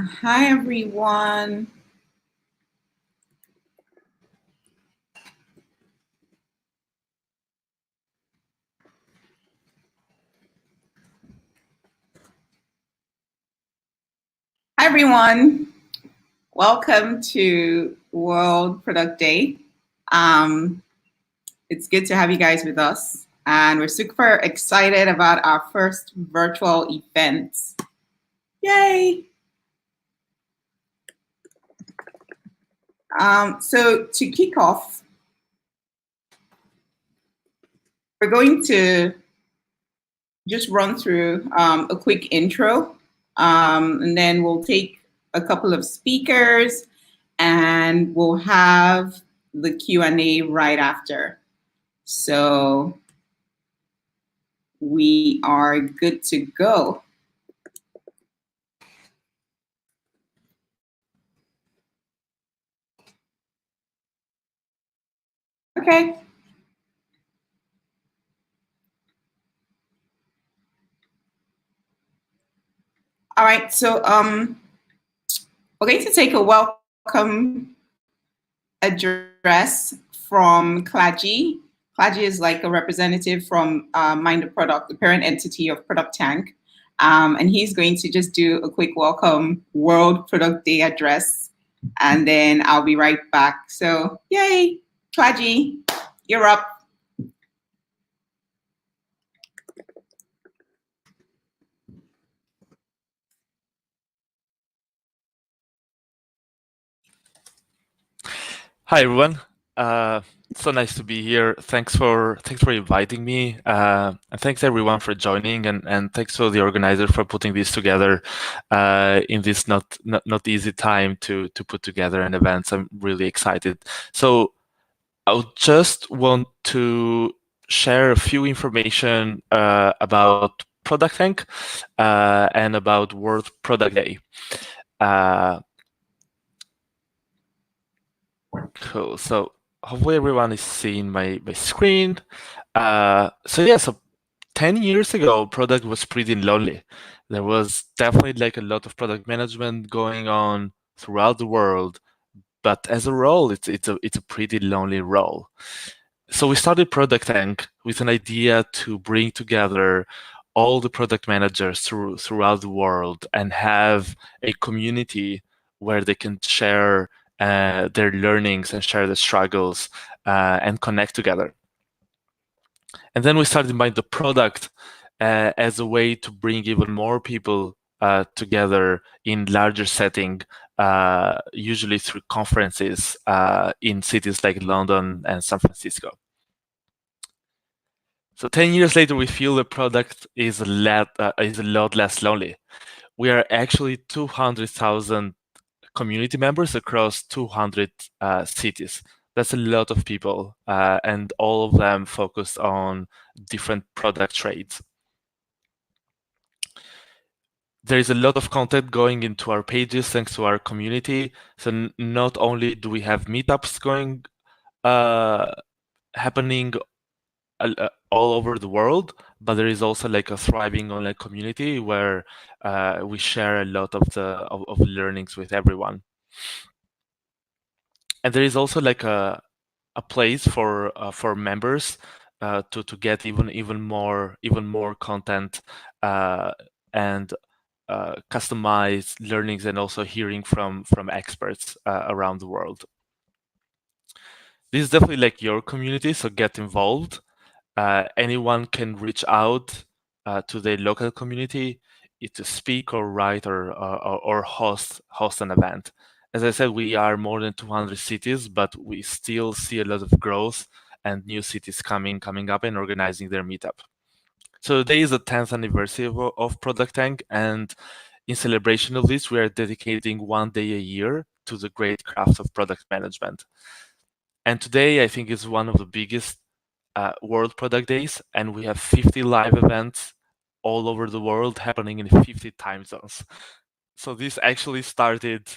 Hi, everyone. Hi, everyone. Welcome to World Product Day. It's good to have you guys with us. And we're super excited about our first virtual event. Yay! So to kick off, we're going to just run through a quick intro, and then we'll take a couple of speakers, and we'll have the Q&A right after. So we are good to go. Okay. All right, so we're going to take a welcome address from Klaji. Klaji is like a representative from Mind the Product, the parent entity of Producttank. And he's going to just do a quick welcome World Product Day address, and then I'll be right back. So yay, Klaji, you're up. Hi everyone. So nice to be here. Thanks for inviting me, and thanks everyone for joining, and thanks to the organizer for putting this together in this not easy time to put together an event. So I'm really excited. So I just want to share a few information about Producttank and about World Product Day. Cool. So hopefully everyone is seeing my screen. So 10 years ago, product was pretty lonely. There was definitely like a lot of product management going on throughout the world, but as a role, it's a pretty lonely role. So we started Producttank with an idea to bring together all the product managers throughout the world and have a community where they can share their learnings and share the struggles and connect together. And then we started by the product as a way to bring even more people together in larger setting, usually through conferences in cities like London and San Francisco. So 10 years later, we feel the product is a lot less lonely. We are actually 200,000 community members across 200 cities. That's a lot of people, and all of them focused on different product trades. There is a lot of content going into our pages thanks to our community. So not only do we have meetups going happening all over the world, but there is also like a thriving online community where we share a lot of the learnings with everyone. And there is also like a place for members to get even more content and customized learnings, and also hearing from experts around the world. This is definitely like your community, so get involved. Anyone can reach out to the local community to speak or write or host an event. As I said, we are more than 200 cities, but we still see a lot of growth and new cities coming up and organizing their meetup. So today is the 10th anniversary of Producttank, and in celebration of this, we are dedicating one day a year to the great craft of product management. And today, I think, is one of the biggest World Product Days, and we have 50 live events all over the world happening in 50 time zones. So this actually started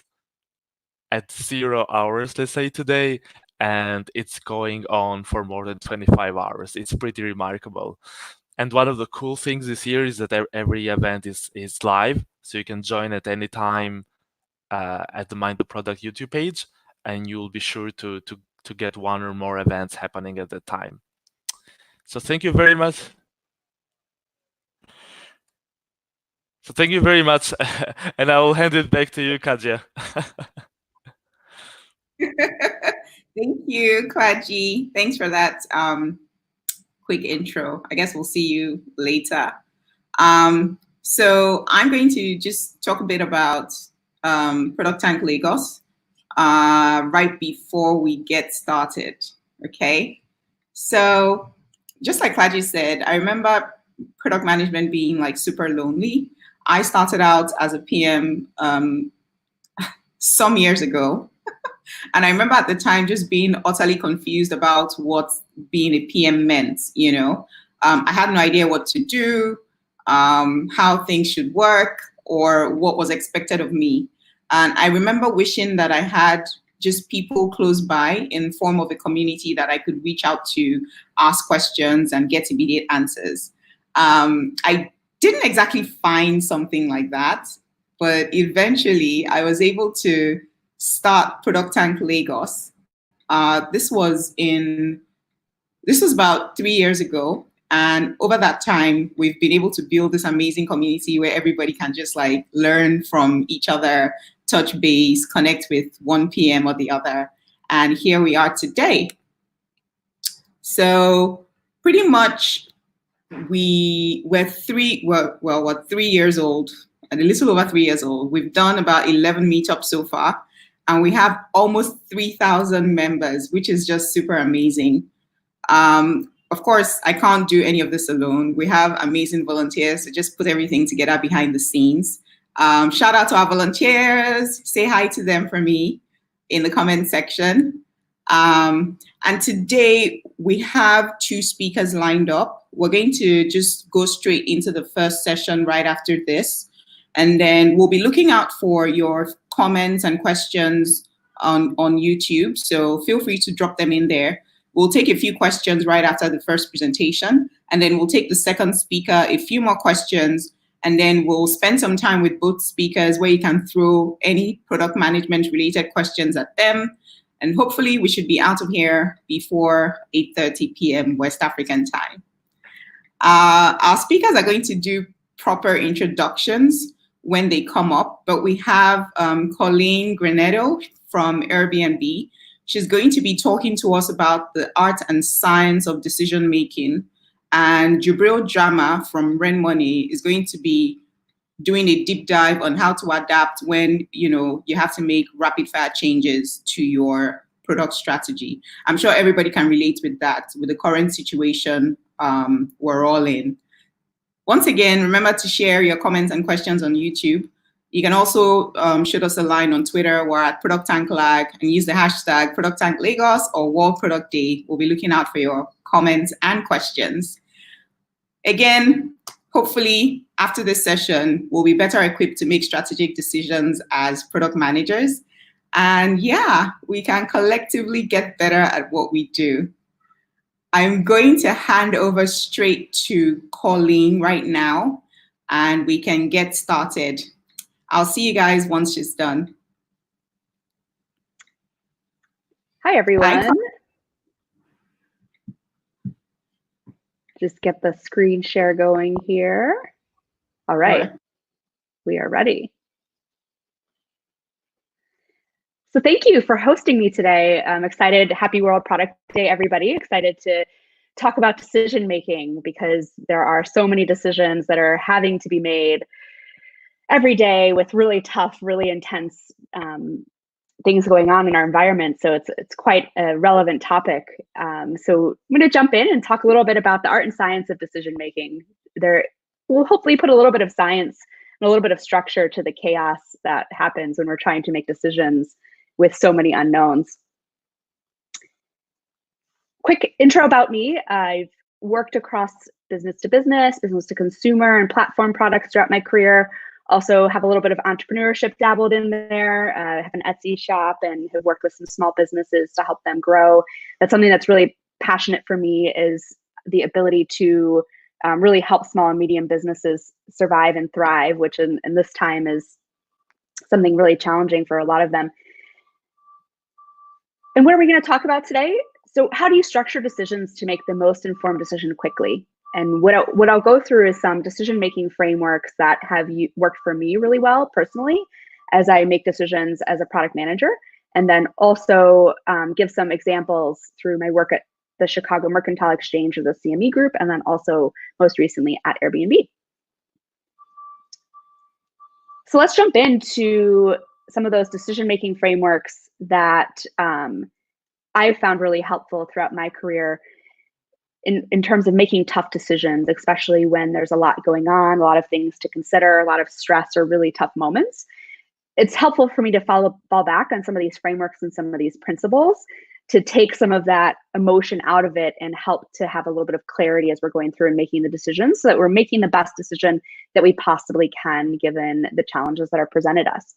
at 0 hours, let's say today, and it's going on for more than 25 hours. It's pretty remarkable. And one of the cool things this year is that every event is live, so you can join at any time at the Mind the Product YouTube page, and you'll be sure to get one or more events happening at that time. So thank you very much. So thank you very much, and I will hand it back to you, Kaja. Thank you, Klaji. Thanks for that quick intro. I guess we'll see you later. So I'm going to just talk a bit about Producttank Lagos right before we get started. Okay. So just like Klaji said, I remember product management being like super lonely. I started out as a PM some years ago. And I remember at the time just being utterly confused about what being a PM meant, you know. I had no idea what to do, how things should work, or what was expected of me. And I remember wishing that I had just people close by in form of a community that I could reach out to, ask questions, and get immediate answers. I didn't exactly find something like that, but eventually I was able to start Producttank Lagos. This was about 3 years ago. And over that time, we've been able to build this amazing community where everybody can just like learn from each other, touch base, connect with one PM or the other. And here we are today. So pretty much we're 3 years old, and a little over 3 years old. We've done about 11 meetups so far, and we have almost 3,000 members, which is just super amazing. Of course, I can't do any of this alone. We have amazing volunteers, so just put everything together behind the scenes. Shout out to our volunteers. Say hi to them for me in the comment section. And today we have 2 speakers lined up. We're going to just go straight into the first session right after this. And then we'll be looking out for your comments and questions on YouTube. So feel free to drop them in there. We'll take a few questions right after the first presentation, and then we'll take the second speaker a few more questions, and then we'll spend some time with both speakers where you can throw any product management related questions at them. And hopefully we should be out of here before 8:30 p.m. West African time. Our speakers are going to do proper introductions when they come up, but we have Colleen Graneto from Airbnb. She's going to be talking to us about the art and science of decision making. And Jubril Juma from RenMoney is going to be doing a deep dive on how to adapt when you have to make rapid fire changes to your product strategy. I'm sure everybody can relate with that, with the current situation we're all in. Once again, remember to share your comments and questions on YouTube. You can also shoot us a line on Twitter. We're at Producttank Lag, and use the hashtag Producttank Lagos or World Product Day. We'll be looking out for your comments and questions. Again, hopefully after this session, we'll be better equipped to make strategic decisions as product managers. And yeah, we can collectively get better at what we do. I'm going to hand over straight to Colleen right now, and we can get started. I'll see you guys once she's done. Hi, everyone. Just get the screen share going here. All right, we are ready. So thank you for hosting me today. I'm excited. Happy World Product Day, everybody. Excited to talk about decision making, because there are so many decisions that are having to be made every day with really tough, really intense things going on in our environment. So it's quite a relevant topic. So I'm going to jump in and talk a little bit about the art and science of decision making. We'll hopefully put a little bit of science and a little bit of structure to the chaos that happens when we're trying to make decisions with so many unknowns. Quick intro about me. I've worked across business to business, business to consumer, and platform products throughout my career. Also have a little bit of entrepreneurship dabbled in there. I have an Etsy shop and have worked with some small businesses to help them grow. That's something that's really passionate for me, is the ability to really help small and medium businesses survive and thrive, which in this time is something really challenging for a lot of them. And what are we going to talk about today? So how do you structure decisions to make the most informed decision quickly? And what I'll go through is some decision-making frameworks that have worked for me really well personally as I make decisions as a product manager, and then also give some examples through my work at the Chicago Mercantile Exchange or the CME Group, and then also most recently at Airbnb. So let's jump into some of those decision-making frameworks that I've found really helpful throughout my career in terms of making tough decisions, especially when there's a lot going on, a lot of things to consider, a lot of stress or really tough moments. It's helpful for me to fall back on some of these frameworks and some of these principles to take some of that emotion out of it and help to have a little bit of clarity as we're going through and making the decisions so that we're making the best decision that we possibly can given the challenges that are presented us.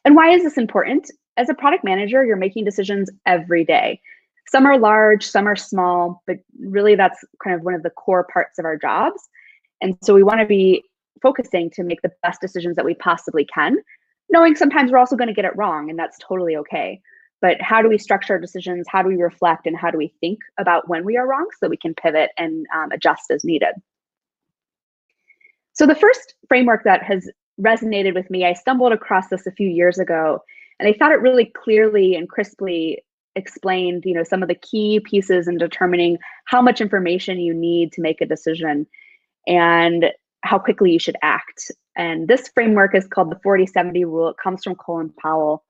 And why is this important? As a product manager, you're making decisions every day. Some are large, some are small, but really that's kind of one of the core parts of our jobs. And so we want to be focusing to make the best decisions that we possibly can, knowing sometimes we're also going to get it wrong, and that's totally okay. But how do we structure our decisions? How do we reflect? And how do we think about when we are wrong so that we can pivot and adjust as needed? So the first framework that has resonated with me, I stumbled across this a few years ago, and I thought it really clearly and crisply explained, some of the key pieces in determining how much information you need to make a decision and how quickly you should act. And this framework is called the 40-70 rule. It comes from Colin Powell.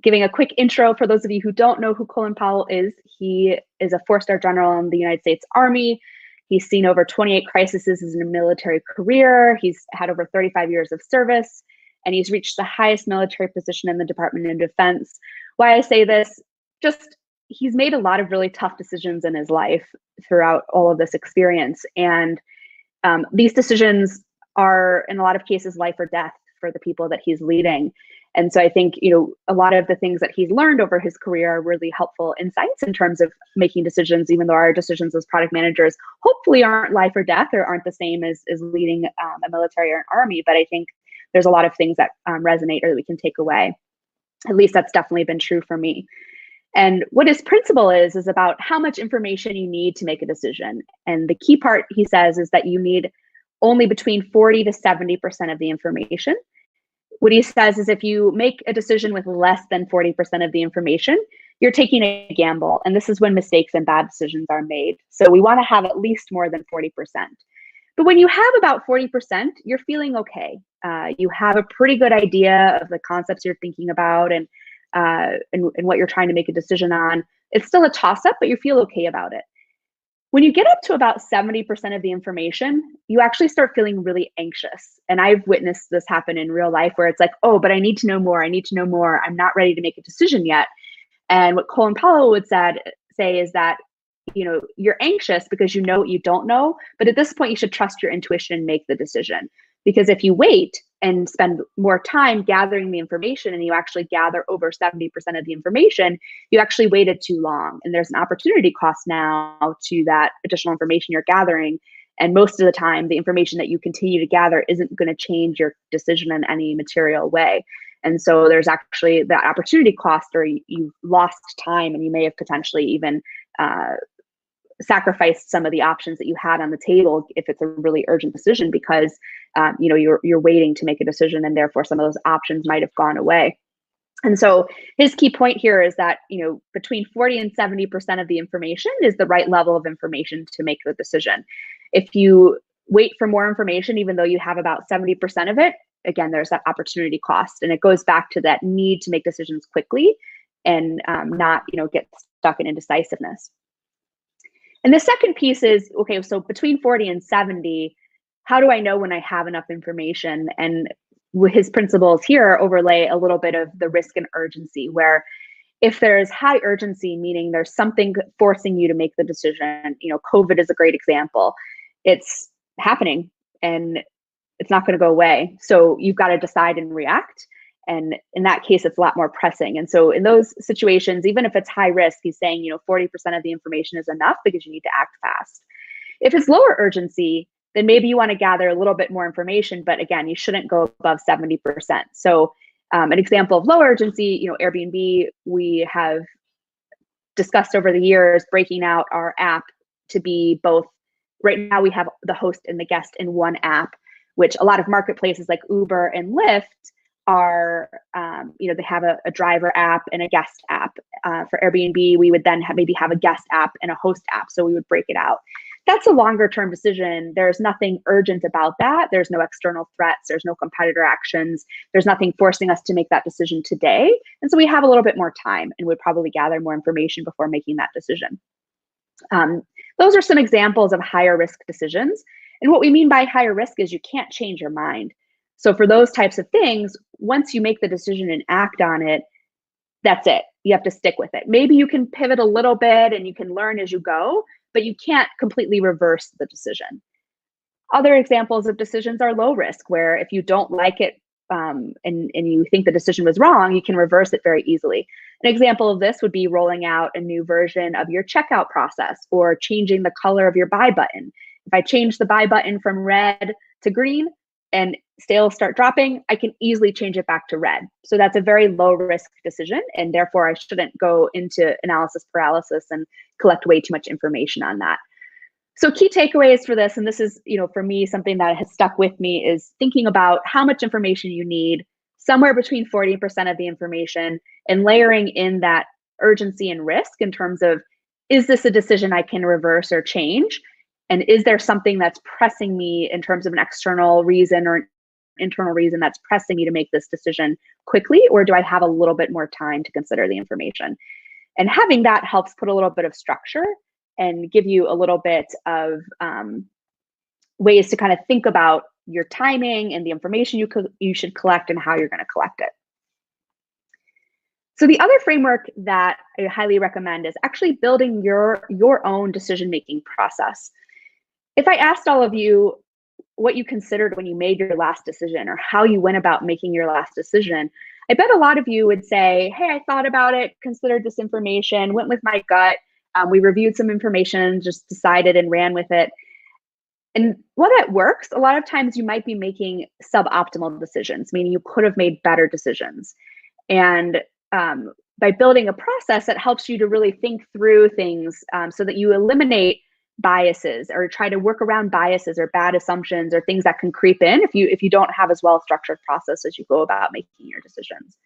Giving a quick intro for those of you who don't know who Colin Powell is, he is a 4-star general in the United States Army. He's seen over 28 crises in a military career. He's had over 35 years of service, and he's reached the highest military position in the Department of Defense. Why I say this, just he's made a lot of really tough decisions in his life throughout all of this experience. And these decisions are, in a lot of cases, life or death for the people that he's leading. And so I think, a lot of the things that he's learned over his career are really helpful insights in terms of making decisions, even though our decisions as product managers hopefully aren't life or death or aren't the same as leading a military or an army. But I think there's a lot of things that resonate or that we can take away. At least that's definitely been true for me. And what his principle is about how much information you need to make a decision. And the key part, he says, is that you need only between 40 to 70% of the information. What he says is if you make a decision with less than 40% of the information, you're taking a gamble. And this is when mistakes and bad decisions are made. So we want to have at least more than 40%. But when you have about 40%, you're feeling okay. You have a pretty good idea of the concepts you're thinking about and what you're trying to make a decision on. It's still a toss-up, but you feel okay about it. When you get up to about 70% of the information, you actually start feeling really anxious. And I've witnessed this happen in real life where it's like, oh, but I need to know more. I need to know more. I'm not ready to make a decision yet. And what Colin Powell would say is that, you're anxious because you know what you don't know. But at this point, you should trust your intuition and make the decision. Because if you wait and spend more time gathering the information and you actually gather over 70% of the information, you actually waited too long. And there's an opportunity cost now to that additional information you're gathering. And most of the time, the information that you continue to gather isn't going to change your decision in any material way. And so there's actually that opportunity cost, or you've lost time, and you may have potentially even sacrificed some of the options that you had on the table if it's a really urgent decision because you're waiting to make a decision, and therefore some of those options might have gone away. And so his key point here is that between 40 and 70% of the information is the right level of information to make the decision. If you wait for more information, even though you have about 70% of it, again, there's that opportunity cost, and it goes back to that need to make decisions quickly and not get stuck in indecisiveness. And the second piece is, okay, so between 40 and 70, how do I know when I have enough information? And his principles here overlay a little bit of the risk and urgency, where if there's high urgency, meaning there's something forcing you to make the decision, COVID is a great example. It's happening and it's not going to go away. So you've got to decide and react. And in that case, it's a lot more pressing. And so in those situations, even if it's high risk, he's saying, 40% of the information is enough because you need to act fast. If it's lower urgency, then maybe you want to gather a little bit more information, but again, you shouldn't go above 70%. So an example of low urgency, Airbnb, we have discussed over the years breaking out our app to be both. Right now we have the host and the guest in one app, which a lot of marketplaces like Uber and Lyft are, they have a driver app and a guest app. For Airbnb, we would then maybe have a guest app and a host app. So we would break it out. That's a longer term decision. There's nothing urgent about that. There's no external threats. There's no competitor actions. There's nothing forcing us to make that decision today. And so we have a little bit more time and would probably gather more information before making that decision. Those are some examples of higher risk decisions. And what we mean by higher risk is you can't change your mind. So for those types of things, once you make the decision and act on it, that's it. You have to stick with it. Maybe you can pivot a little bit and you can learn as you go, but you can't completely reverse the decision. Other examples of decisions are low risk, where if you don't like it and you think the decision was wrong, you can reverse it very easily. An example of this would be rolling out a new version of your checkout process or changing the color of your buy button. If I change the buy button from red to green and sales start dropping, I can easily change it back to red. So that's a very low risk decision, and therefore I shouldn't go into analysis paralysis and collect way too much information on that. So key takeaways for this, and this is, for me, something that has stuck with me, is thinking about how much information you need, somewhere between 40% of the information, and layering in that urgency and risk in terms of, is this a decision I can reverse or change? And is there something that's pressing me in terms of an external reason or an internal reason that's pressing me to make this decision quickly? Or do I have a little bit more time to consider the information? And having that helps put a little bit of structure and give you a little bit of ways to kind of think about your timing and the information you should collect and how you're going to collect it. So the other framework that I highly recommend is actually building your own decision-making process. If I asked all of you what you considered when you made your last decision or how you went about making your last decision, I bet a lot of you would say, hey, I thought about it, considered this information, went with my gut, we reviewed some information, just decided and ran with it. And while that works, a lot of times you might be making suboptimal decisions, meaning you could have made better decisions. And by building a process that helps you to really think through things so that you eliminate biases or try to work around biases or bad assumptions or things that can creep in if you don't have as well structured process as you go about making your decisions.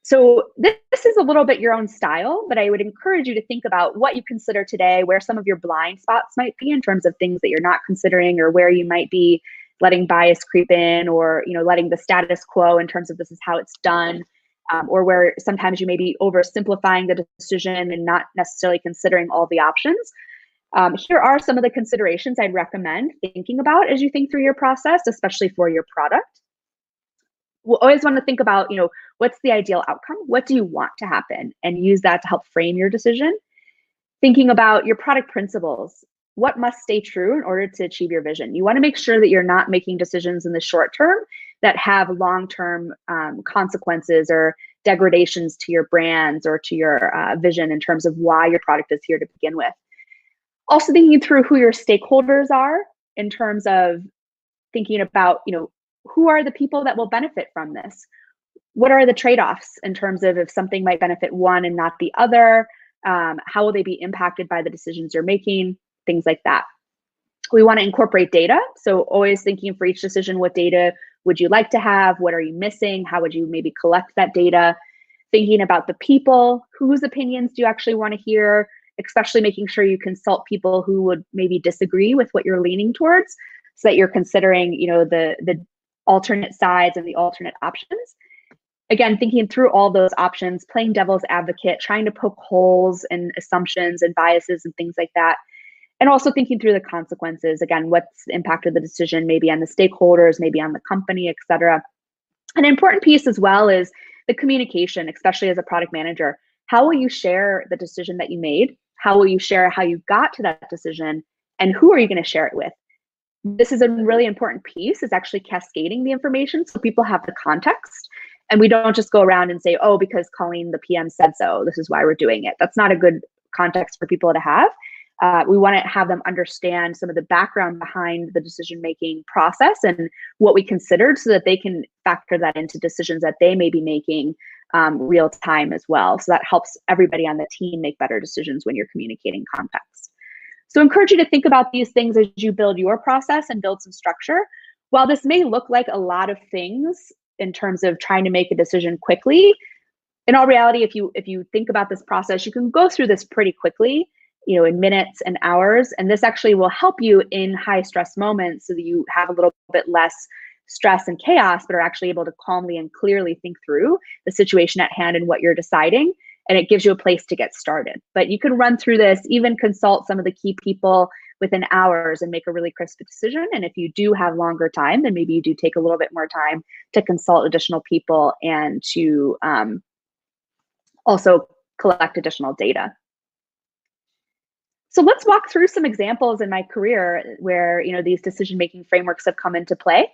So this is a little bit your own style, but I would encourage you to think about what you consider today, where some of your blind spots might be in terms of things that you're not considering, or where you might be letting bias creep in, or letting the status quo in terms of this is how it's done, or where sometimes you may be oversimplifying the decision and not necessarily considering all the options. Here are some of the considerations I'd recommend thinking about as you think through your process, especially for your product. We'll always want to think about, what's the ideal outcome? What do you want to happen? And use that to help frame your decision. Thinking about your product principles. What must stay true in order to achieve your vision? You want to make sure that you're not making decisions in the short term that have long-term consequences or degradations to your brands or to your vision in terms of why your product is here to begin with. Also thinking through who your stakeholders are in terms of thinking about, who are the people that will benefit from this? What are the trade-offs in terms of if something might benefit one and not the other? How will they be impacted by the decisions you're making? Things like that. We want to incorporate data. So always thinking for each decision, what data would you like to have? What are you missing? How would you maybe collect that data? Thinking about the people, whose opinions do you actually want to hear? Especially making sure you consult people who would maybe disagree with what you're leaning towards, so that you're considering, the alternate sides and the alternate options. Again, thinking through all those options, playing devil's advocate, trying to poke holes and assumptions and biases and things like that. And also thinking through the consequences. Again, what's the impact of the decision, maybe on the stakeholders, maybe on the company, et cetera. An important piece as well is the communication, especially as a product manager. How will you share the decision that you made? How will you share how you got to that decision? And who are you going to share it with? This is a really important piece, is actually cascading the information so people have the context. And we don't just go around and say, oh, because Colleen, the PM said so, this is why we're doing it. That's not a good context for people to have. We want to have them understand some of the background behind the decision-making process and what we considered so that they can factor that into decisions that they may be making real time as well. So that helps everybody on the team make better decisions when you're communicating context. So I encourage you to think about these things as you build your process and build some structure. While this may look like a lot of things in terms of trying to make a decision quickly, in all reality, if you think about this process, you can go through this pretty quickly, in minutes and hours. And this actually will help you in high stress moments so that you have a little bit less stress and chaos, but are actually able to calmly and clearly think through the situation at hand and what you're deciding. And it gives you a place to get started. But you can run through this, even consult some of the key people within hours and make a really crisp decision. And if you do have longer time, then maybe you do take a little bit more time to consult additional people and to also collect additional data. So let's walk through some examples in my career where these decision-making frameworks have come into play.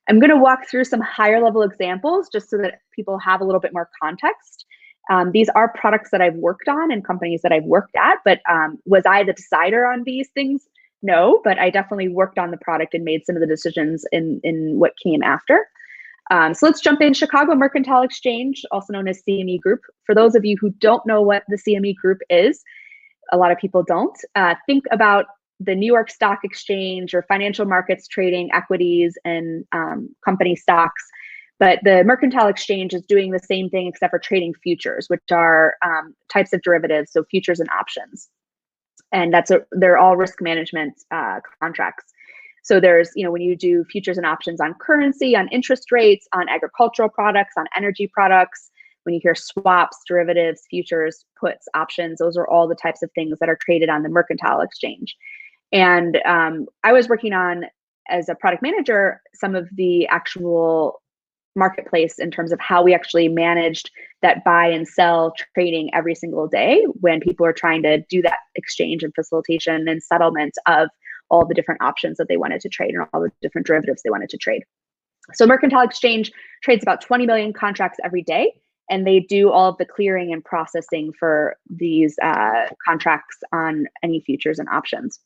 I'm going to walk through some higher level examples just so that people have a little bit more context. These are products that I've worked on and companies that I've worked at, but was I the decider on these things? No, but I definitely worked on the product and made some of the decisions in what came after. So let's jump in. Chicago Mercantile Exchange, also known as CME Group. For those of you who don't know what the CME Group is, a lot of people don't, think about the New York Stock Exchange or financial markets trading equities and company stocks. But the Mercantile Exchange is doing the same thing except for trading futures, which are types of derivatives, so futures and options. And they're all risk management contracts. So there's, when you do futures and options on currency, on interest rates, on agricultural products, on energy products, when you hear swaps, derivatives, futures, puts, options, those are all the types of things that are traded on the Mercantile Exchange. And I was working on, as a product manager, some of the actual marketplace in terms of how we actually managed that buy and sell trading every single day when people are trying to do that exchange and facilitation and settlement of all the different options that they wanted to trade and all the different derivatives they wanted to trade. So Mercantile Exchange trades about 20 million contracts every day, and they do all of the clearing and processing for these contracts on any futures and options.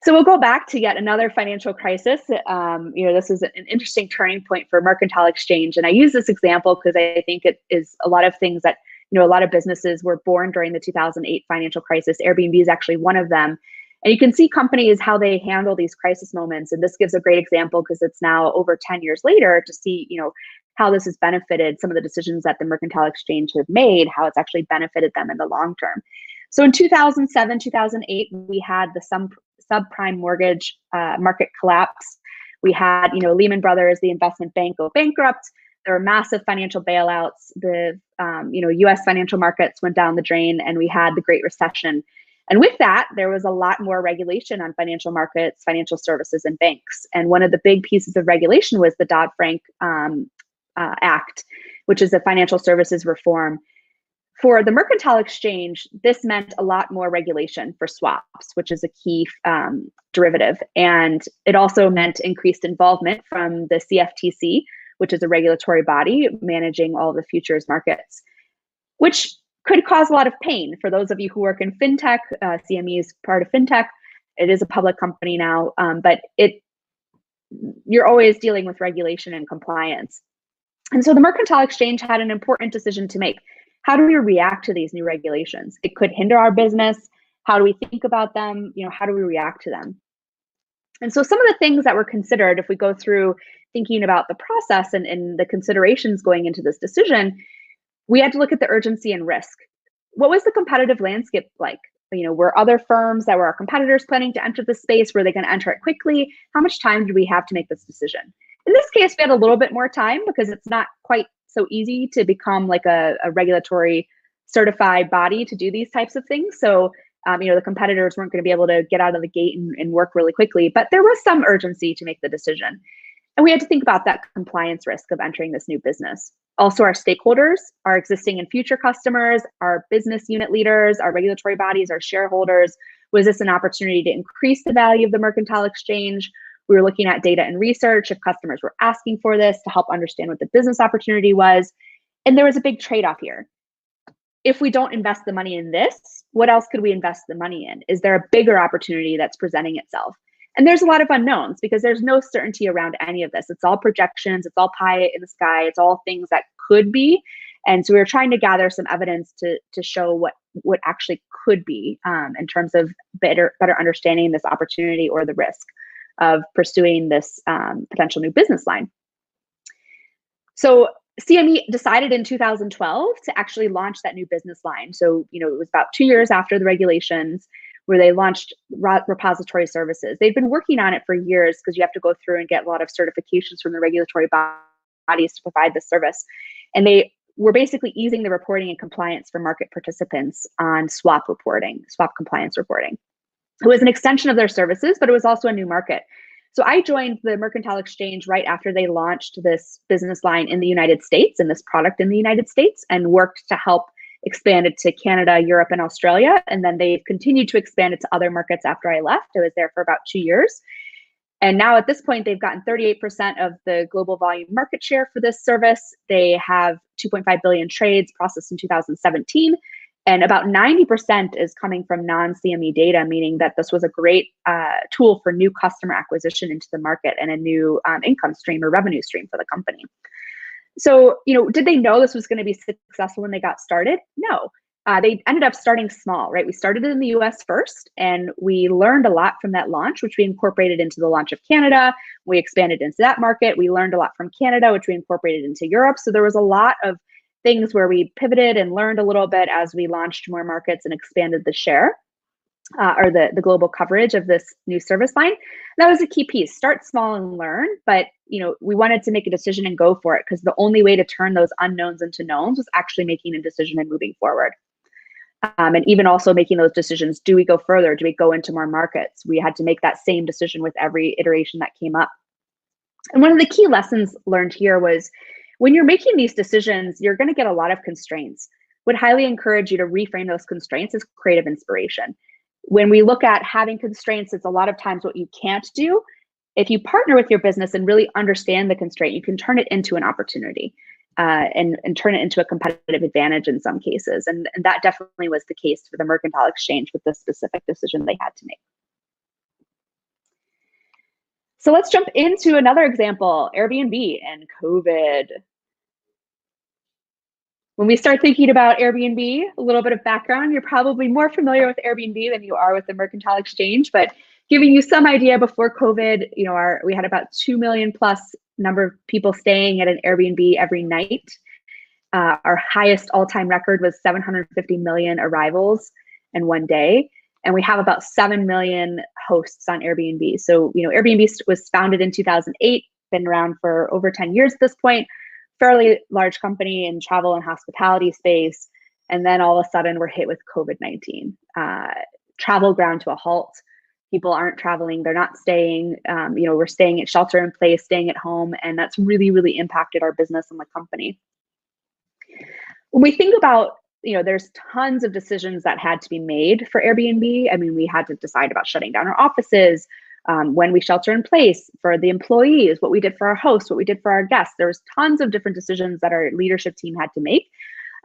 So we'll go back to yet another financial crisis. This is an interesting turning point for Mercantile Exchange. And I use this example because I think it is a lot of things that, a lot of businesses were born during the 2008 financial crisis. Airbnb is actually one of them. And you can see companies, how they handle these crisis moments. And this gives a great example because it's now over 10 years later to see, how this has benefited some of the decisions that the Mercantile Exchange have made, how it's actually benefited them in the long term. So in 2007, 2008, we had the subprime mortgage market collapse. We had, Lehman Brothers, the investment bank, go bankrupt. There were massive financial bailouts. The, U.S. financial markets went down the drain, and we had the Great Recession. And with that, there was a lot more regulation on financial markets, financial services, and banks. And one of the big pieces of regulation was the Dodd-Frank Act, which is the financial services reform. For the Mercantile Exchange, this meant a lot more regulation for swaps, which is a key derivative. And it also meant increased involvement from the CFTC, which is a regulatory body managing all the futures markets, which could cause a lot of pain. For those of you who work in fintech, CME is part of fintech. It is a public company now, but you're always dealing with regulation and compliance. And so the Mercantile Exchange had an important decision to make. How do we react to these new regulations? It could hinder our business. How do we think about them? How do we react to them? And so some of the things that were considered, if we go through thinking about the process and the considerations going into this decision, we had to look at the urgency and risk. What was the competitive landscape like? Were other firms that were our competitors planning to enter the space? Were they going to enter it quickly? How much time did we have to make this decision? In this case, we had a little bit more time because it's not quite so easy to become like a regulatory certified body to do these types of things. So, the competitors weren't going to be able to get out of the gate and work really quickly, but there was some urgency to make the decision. And we had to think about that compliance risk of entering this new business. Also, our stakeholders, our existing and future customers, our business unit leaders, our regulatory bodies, our shareholders. Was this an opportunity to increase the value of the Mercantile Exchange? We were looking at data and research if customers were asking for this to help understand what the business opportunity was. And there was a big trade-off here. if we don't invest the money in this, what else could we invest the money in? Is there a bigger opportunity that's presenting itself? And there's a lot of unknowns because there's no certainty around any of this. It's all projections, it's all pie in the sky, it's all things that could be. And so we were trying to gather some evidence to show what actually could be in terms of better understanding this opportunity or the risk of pursuing this potential new business line. So CME decided in 2012 to actually launch that new business line. So, it was about 2 years after the regulations where they launched repository services. They've been working on it for years because you have to go through and get a lot of certifications from the regulatory bodies to provide this service. And they were basically easing the reporting and compliance for market participants on swap compliance reporting. It was an extension of their services, but it was also a new market. So I joined the Mercantile Exchange right after they launched this business line in the United States and this product in the United States, and worked to help expand it to Canada, Europe, and Australia. And then they've continued to expand it to other markets after I left. I was there for about 2 years. And now at this point, they've gotten 38% of the global volume market share for this service. They have 2.5 billion trades processed in 2017. And about 90% is coming from non-CME data, meaning that this was a great tool for new customer acquisition into the market and a new income stream or revenue stream for the company. So, did they know this was going to be successful when they got started? No. They ended up starting small, right? We started in the US first, and we learned a lot from that launch, which we incorporated into the launch of Canada. We expanded into that market. We learned a lot from Canada, which we incorporated into Europe. So there was a lot of things where we pivoted and learned a little bit as we launched more markets and expanded the share or the global coverage of this new service line. That was a key piece. Start small and learn, but we wanted to make a decision and go for it because the only way to turn those unknowns into knowns was actually making a decision and moving forward. And even also making those decisions, do we go further? Do we go into more markets? We had to make that same decision with every iteration that came up. And one of the key lessons learned here was when you're making these decisions, you're going to get a lot of constraints. Would highly encourage you to reframe those constraints as creative inspiration. When we look at having constraints, it's a lot of times what you can't do. If you partner with your business and really understand the constraint, you can turn it into an opportunity. And turn it into a competitive advantage in some cases. And that definitely was the case for the Mercantile Exchange with the specific decision they had to make. So let's jump into another example, Airbnb and COVID. When we start thinking about Airbnb, a little bit of background, you're probably more familiar with Airbnb than you are with the Mercantile Exchange, but giving you some idea, before COVID, we had about 2 million plus number of people staying at an Airbnb every night. Our highest all-time record was 750 million arrivals in one day. And we have about 7 million hosts on Airbnb. So, Airbnb was founded in 2008, been around for over 10 years at this point, fairly large company in travel and hospitality space. And then all of a sudden we're hit with COVID-19. Travel ground to a halt. People aren't traveling, they're not staying, we're staying at shelter in place, staying at home, and that's really, really impacted our business and the company. When we think about, there's tons of decisions that had to be made for Airbnb. I mean, we had to decide about shutting down our offices, when we shelter in place, for the employees, what we did for our hosts, what we did for our guests. There was tons of different decisions that our leadership team had to make.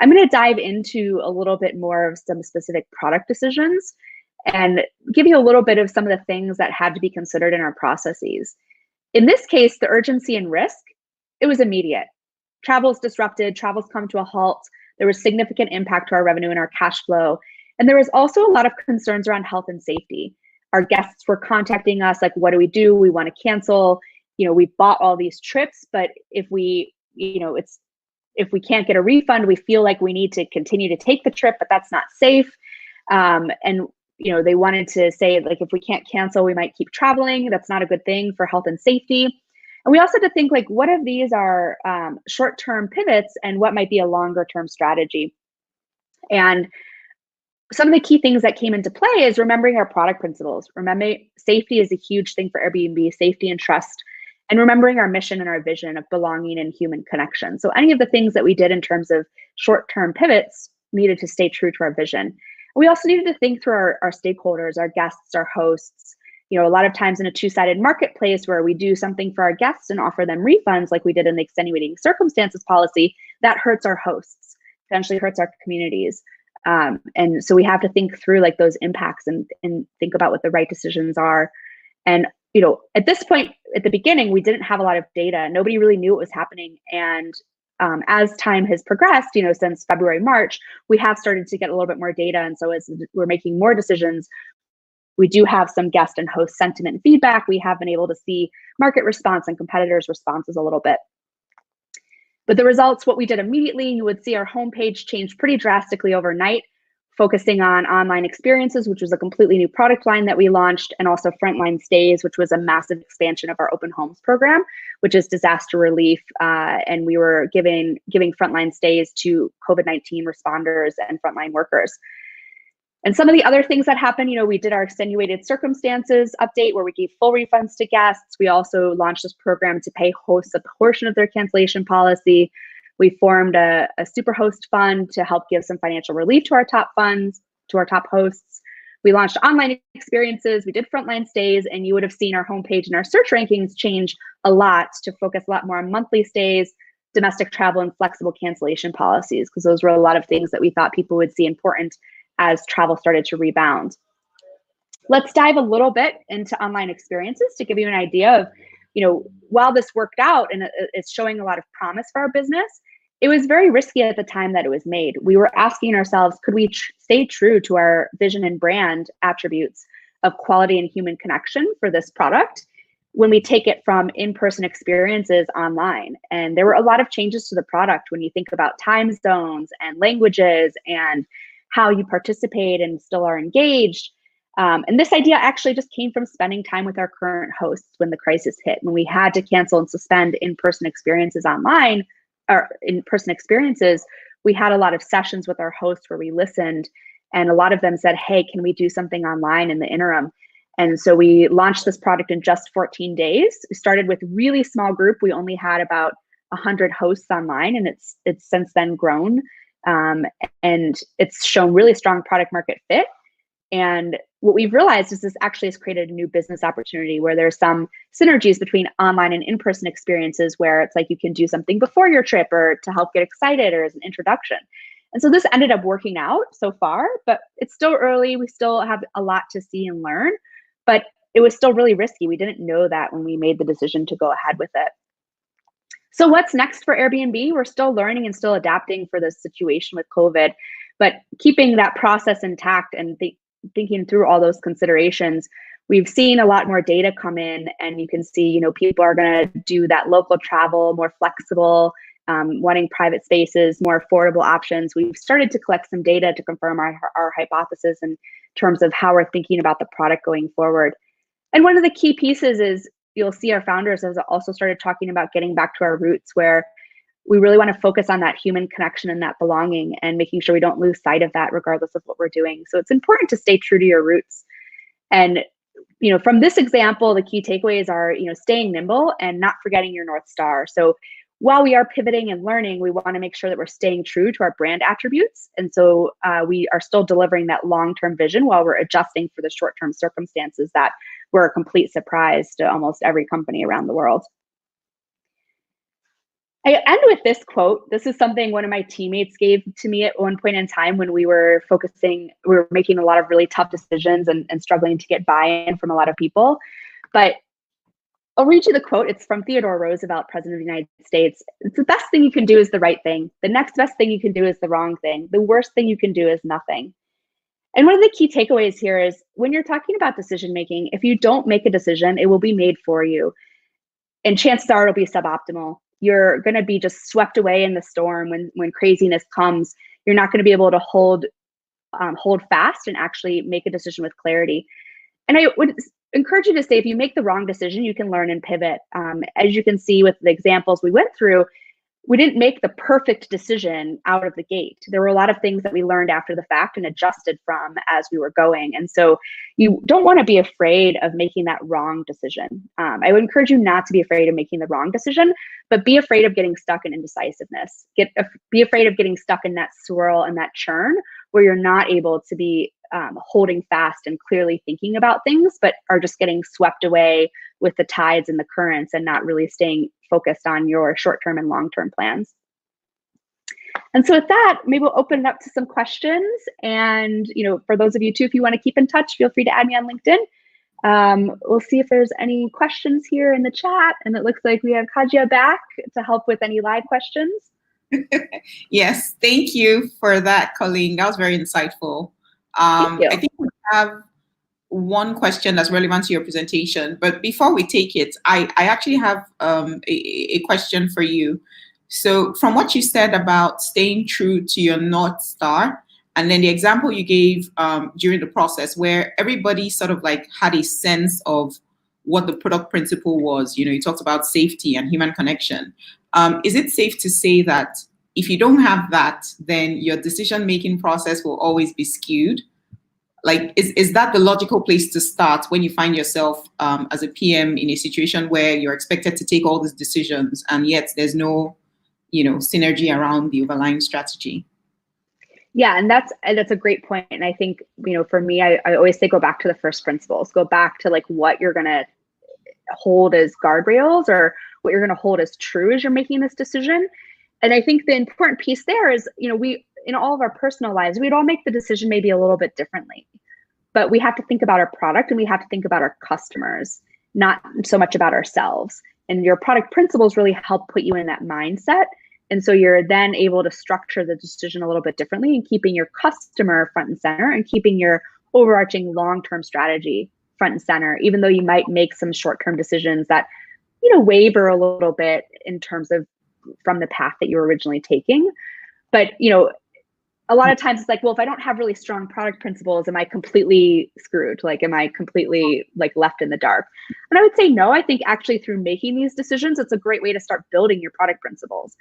I'm going to dive into a little bit more of some specific product decisions and give you a little bit of some of the things that had to be considered in our processes. In this case, the urgency and risk, it was immediate. Travel's disrupted, travel's come to a halt. There was significant impact to our revenue and our cash flow. And there was also a lot of concerns around health and safety. Our guests were contacting us like, what do? We want to cancel. We bought all these trips, but if we can't get a refund, we feel like we need to continue to take the trip, but that's not safe. And they wanted to say, like, if we can't cancel, we might keep traveling. That's not a good thing for health and safety. And we also had to think, like, what if these are short-term pivots and what might be a longer-term strategy? And some of the key things that came into play is remembering our product principles. Remember, safety is a huge thing for Airbnb, safety and trust, and remembering our mission and our vision of belonging and human connection. So any of the things that we did in terms of short-term pivots needed to stay true to our vision. We also needed to think through our stakeholders, our guests, our hosts. A lot of times in a two-sided marketplace where we do something for our guests and offer them refunds like we did in the extenuating circumstances policy, that hurts our hosts. potentially hurts our communities. And so we have to think through like those impacts and think about what the right decisions are. And, you know, at this point, at the beginning, we didn't have a lot of data. Nobody really knew what was happening. And as time has progressed, you know, since February, March, we have started to get a little bit more data. And so as we're making more decisions, we do have some guest and host sentiment and feedback. We have been able to see market response and competitors' responses a little bit. But the results, what we did immediately, you would see our homepage change pretty drastically overnight, focusing on online experiences, which was a completely new product line that we launched, and also frontline stays, which was a massive expansion of our open homes program, which is disaster relief. And we were giving frontline stays to COVID-19 responders and frontline workers. And some of the other things that happened, you know, we did our extenuated circumstances update where we gave full refunds to guests. We also launched this program to pay hosts a portion of their cancellation policy. We formed a super host fund to help give some financial relief to our top funds, to our top hosts. We launched online experiences. We did frontline stays, and you would have seen our homepage and our search rankings change a lot to focus a lot more on monthly stays, domestic travel, and flexible cancellation policies, because those were a lot of things that we thought people would see important as travel started to rebound. Let's dive a little bit into online experiences to give you an idea of, you know, while this worked out and it's showing a lot of promise for our business, it was very risky at the time that it was made. We were asking ourselves, could we stay true to our vision and brand attributes of quality and human connection for this product when we take it from in-person experiences online? And there were a lot of changes to the product when you think about time zones and languages and how you participate and still are engaged. And this idea actually just came from spending time with our current hosts when the crisis hit, when we had to cancel and suspend in-person experiences online, or in-person experiences. We had a lot of sessions with our hosts where we listened, and a lot of them said, hey, can we do something online in the interim? And so we launched this product in just 14 days. We started with a really small group. We only had about 100 hosts online, and it's since then grown. And it's shown really strong product market fit. And what we've realized is this actually has created a new business opportunity where there's some synergies between online and in-person experiences where it's like you can do something before your trip or to help get excited or as an introduction. And so this ended up working out so far, but it's still early. We still have a lot to see and learn, but it was still really risky. We didn't know that when we made the decision to go ahead with it. So what's next for Airbnb? We're still learning and still adapting for this situation with COVID, but keeping that process intact and thinking through all those considerations. We've seen a lot more data come in, and you can see, you know, people are going to do that local travel, more flexible, wanting private spaces, more affordable options. We've started to collect some data to confirm our hypothesis in terms of how we're thinking about the product going forward. And one of the key pieces is you'll see our founders has also started talking about getting back to our roots, where we really want to focus on that human connection and that belonging and making sure we don't lose sight of that regardless of what we're doing. So it's important to stay true to your roots. And, you know, from this example, the key takeaways are, you know, staying nimble and not forgetting your North Star. So while we are pivoting and learning, we want to make sure that we're staying true to our brand attributes. And so we are still delivering that long-term vision while we're adjusting for the short-term circumstances that were a complete surprise to almost every company around the world. I end with this quote. This is something one of my teammates gave to me at one point in time when we were making a lot of really tough decisions and struggling to get buy-in from a lot of people. But I'll read you the quote. It's from Theodore Roosevelt, President of the United States. It's the best thing you can do is the right thing. The next best thing you can do is the wrong thing. The worst thing you can do is nothing. And one of the key takeaways here is when you're talking about decision making, if you don't make a decision, it will be made for you. And chances are it'll be suboptimal. You're going to be just swept away in the storm when craziness comes. You're not going to be able to hold fast and actually make a decision with clarity. And I would encourage you to say, if you make the wrong decision, you can learn and pivot. As you can see with the examples we went through, we didn't make the perfect decision out of the gate. There were a lot of things that we learned after the fact and adjusted from as we were going. And so you don't want to be afraid of making that wrong decision. I would encourage you not to be afraid of making the wrong decision, but be afraid of getting stuck in indecisiveness. Be afraid of getting stuck in that swirl and that churn where you're not able to be holding fast and clearly thinking about things, but are just getting swept away with the tides and the currents and not really staying focused on your short-term and long-term plans. And so with that, maybe we'll open it up to some questions. And, for those of you too, if you want to keep in touch, feel free to add me on LinkedIn. We'll see if there's any questions here in the chat. And it looks like we have Kajia back to help with any live questions. Yes, thank you for that, Colleen. That was very insightful. Thank you. I think we have one question that's relevant to your presentation, but before we take it, I actually have a question for you. So from what you said about staying true to your North Star, and then the example you gave during the process where everybody sort of like had a sense of what the product principle was, you talked about safety and human connection. Is it safe to say that if you don't have that, then your decision-making process will always be skewed? Like, is that the logical place to start when you find yourself as a PM in a situation where you're expected to take all these decisions and yet there's no, synergy around the overlying strategy? Yeah, and that's a great point. And I think, for me, I always say go back to the first principles, go back to like what you're going to hold as guardrails or what you're going to hold as true as you're making this decision. And I think the important piece there is, we, in all of our personal lives, we'd all make the decision maybe a little bit differently, but we have to think about our product and we have to think about our customers, not so much about ourselves. And your product principles really help put you in that mindset. And so you're then able to structure the decision a little bit differently and keeping your customer front and center and keeping your overarching long-term strategy front and center, even though you might make some short-term decisions that, waver a little bit in terms of from the path that you were originally taking. But, a lot of times it's like, well, if I don't have really strong product principles, am I completely screwed? Like, am I completely left in the dark? And I would say no. I think actually through making these decisions, it's a great way to start building your product principles.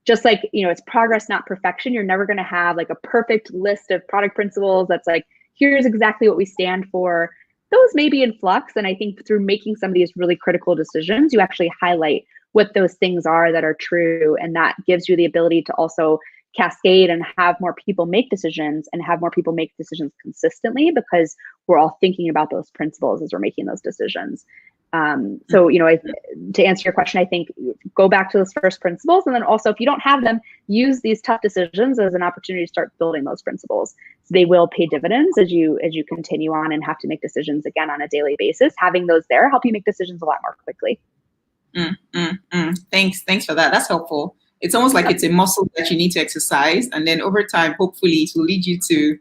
Just like, it's progress, not perfection. You're never going to have like a perfect list of product principles that's like, here's exactly what we stand for. Those may be in flux. And I think through making some of these really critical decisions, you actually highlight what those things are that are true. And that gives you the ability to also cascade and have more people make decisions and have more people make decisions consistently because we're all thinking about those principles as we're making those decisions. So, to answer your question, I think go back to those first principles. And then also, if you don't have them, use these tough decisions as an opportunity to start building those principles. So they will pay dividends as you continue on and have to make decisions again on a daily basis. Having those there help you make decisions a lot more quickly. Thanks for that. That's helpful. It's almost like it's a muscle that you need to exercise. And then over time, hopefully it will lead you to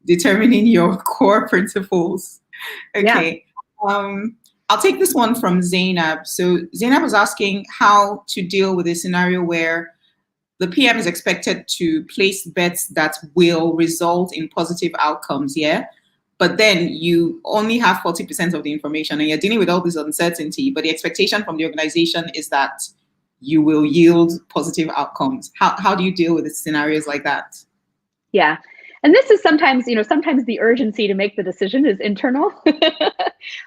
determining your core principles. Okay. Yeah. I'll take this one from Zainab. So Zainab was asking how to deal with a scenario where the PM is expected to place bets that will result in positive outcomes, yeah? But then you only have 40% of the information and you're dealing with all this uncertainty, but the expectation from the organization is that you will yield positive outcomes. How do you deal with scenarios like that? Yeah. And this is sometimes, sometimes the urgency to make the decision is internal,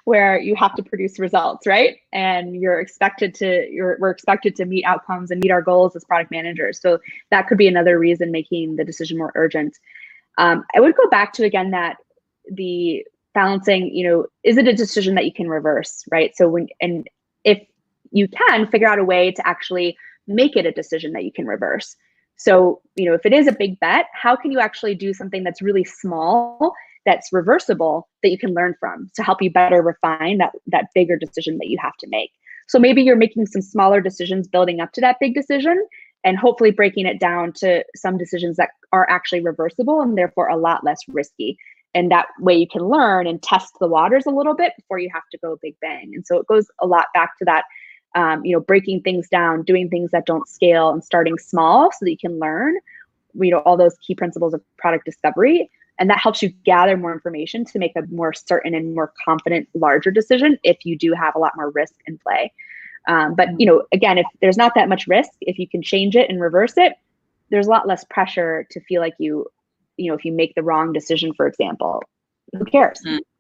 where you have to produce results, right? And we're expected to meet outcomes and meet our goals as product managers. So that could be another reason making the decision more urgent. I would go back to, again, that the balancing, is it a decision that you can reverse, right? So if you can figure out a way to actually make it a decision that you can reverse. So, if it is a big bet, how can you actually do something that's really small, that's reversible, that you can learn from to help you better refine that bigger decision that you have to make? So maybe you're making some smaller decisions building up to that big decision and hopefully breaking it down to some decisions that are actually reversible and therefore a lot less risky. And that way you can learn and test the waters a little bit before you have to go big bang. And so it goes a lot back to that, breaking things down, doing things that don't scale and starting small so that you can learn, all those key principles of product discovery. And that helps you gather more information to make a more certain and more confident, larger decision if you do have a lot more risk in play. But, again, if there's not that much risk, if you can change it and reverse it, there's a lot less pressure to feel like if you make the wrong decision, for example, who cares?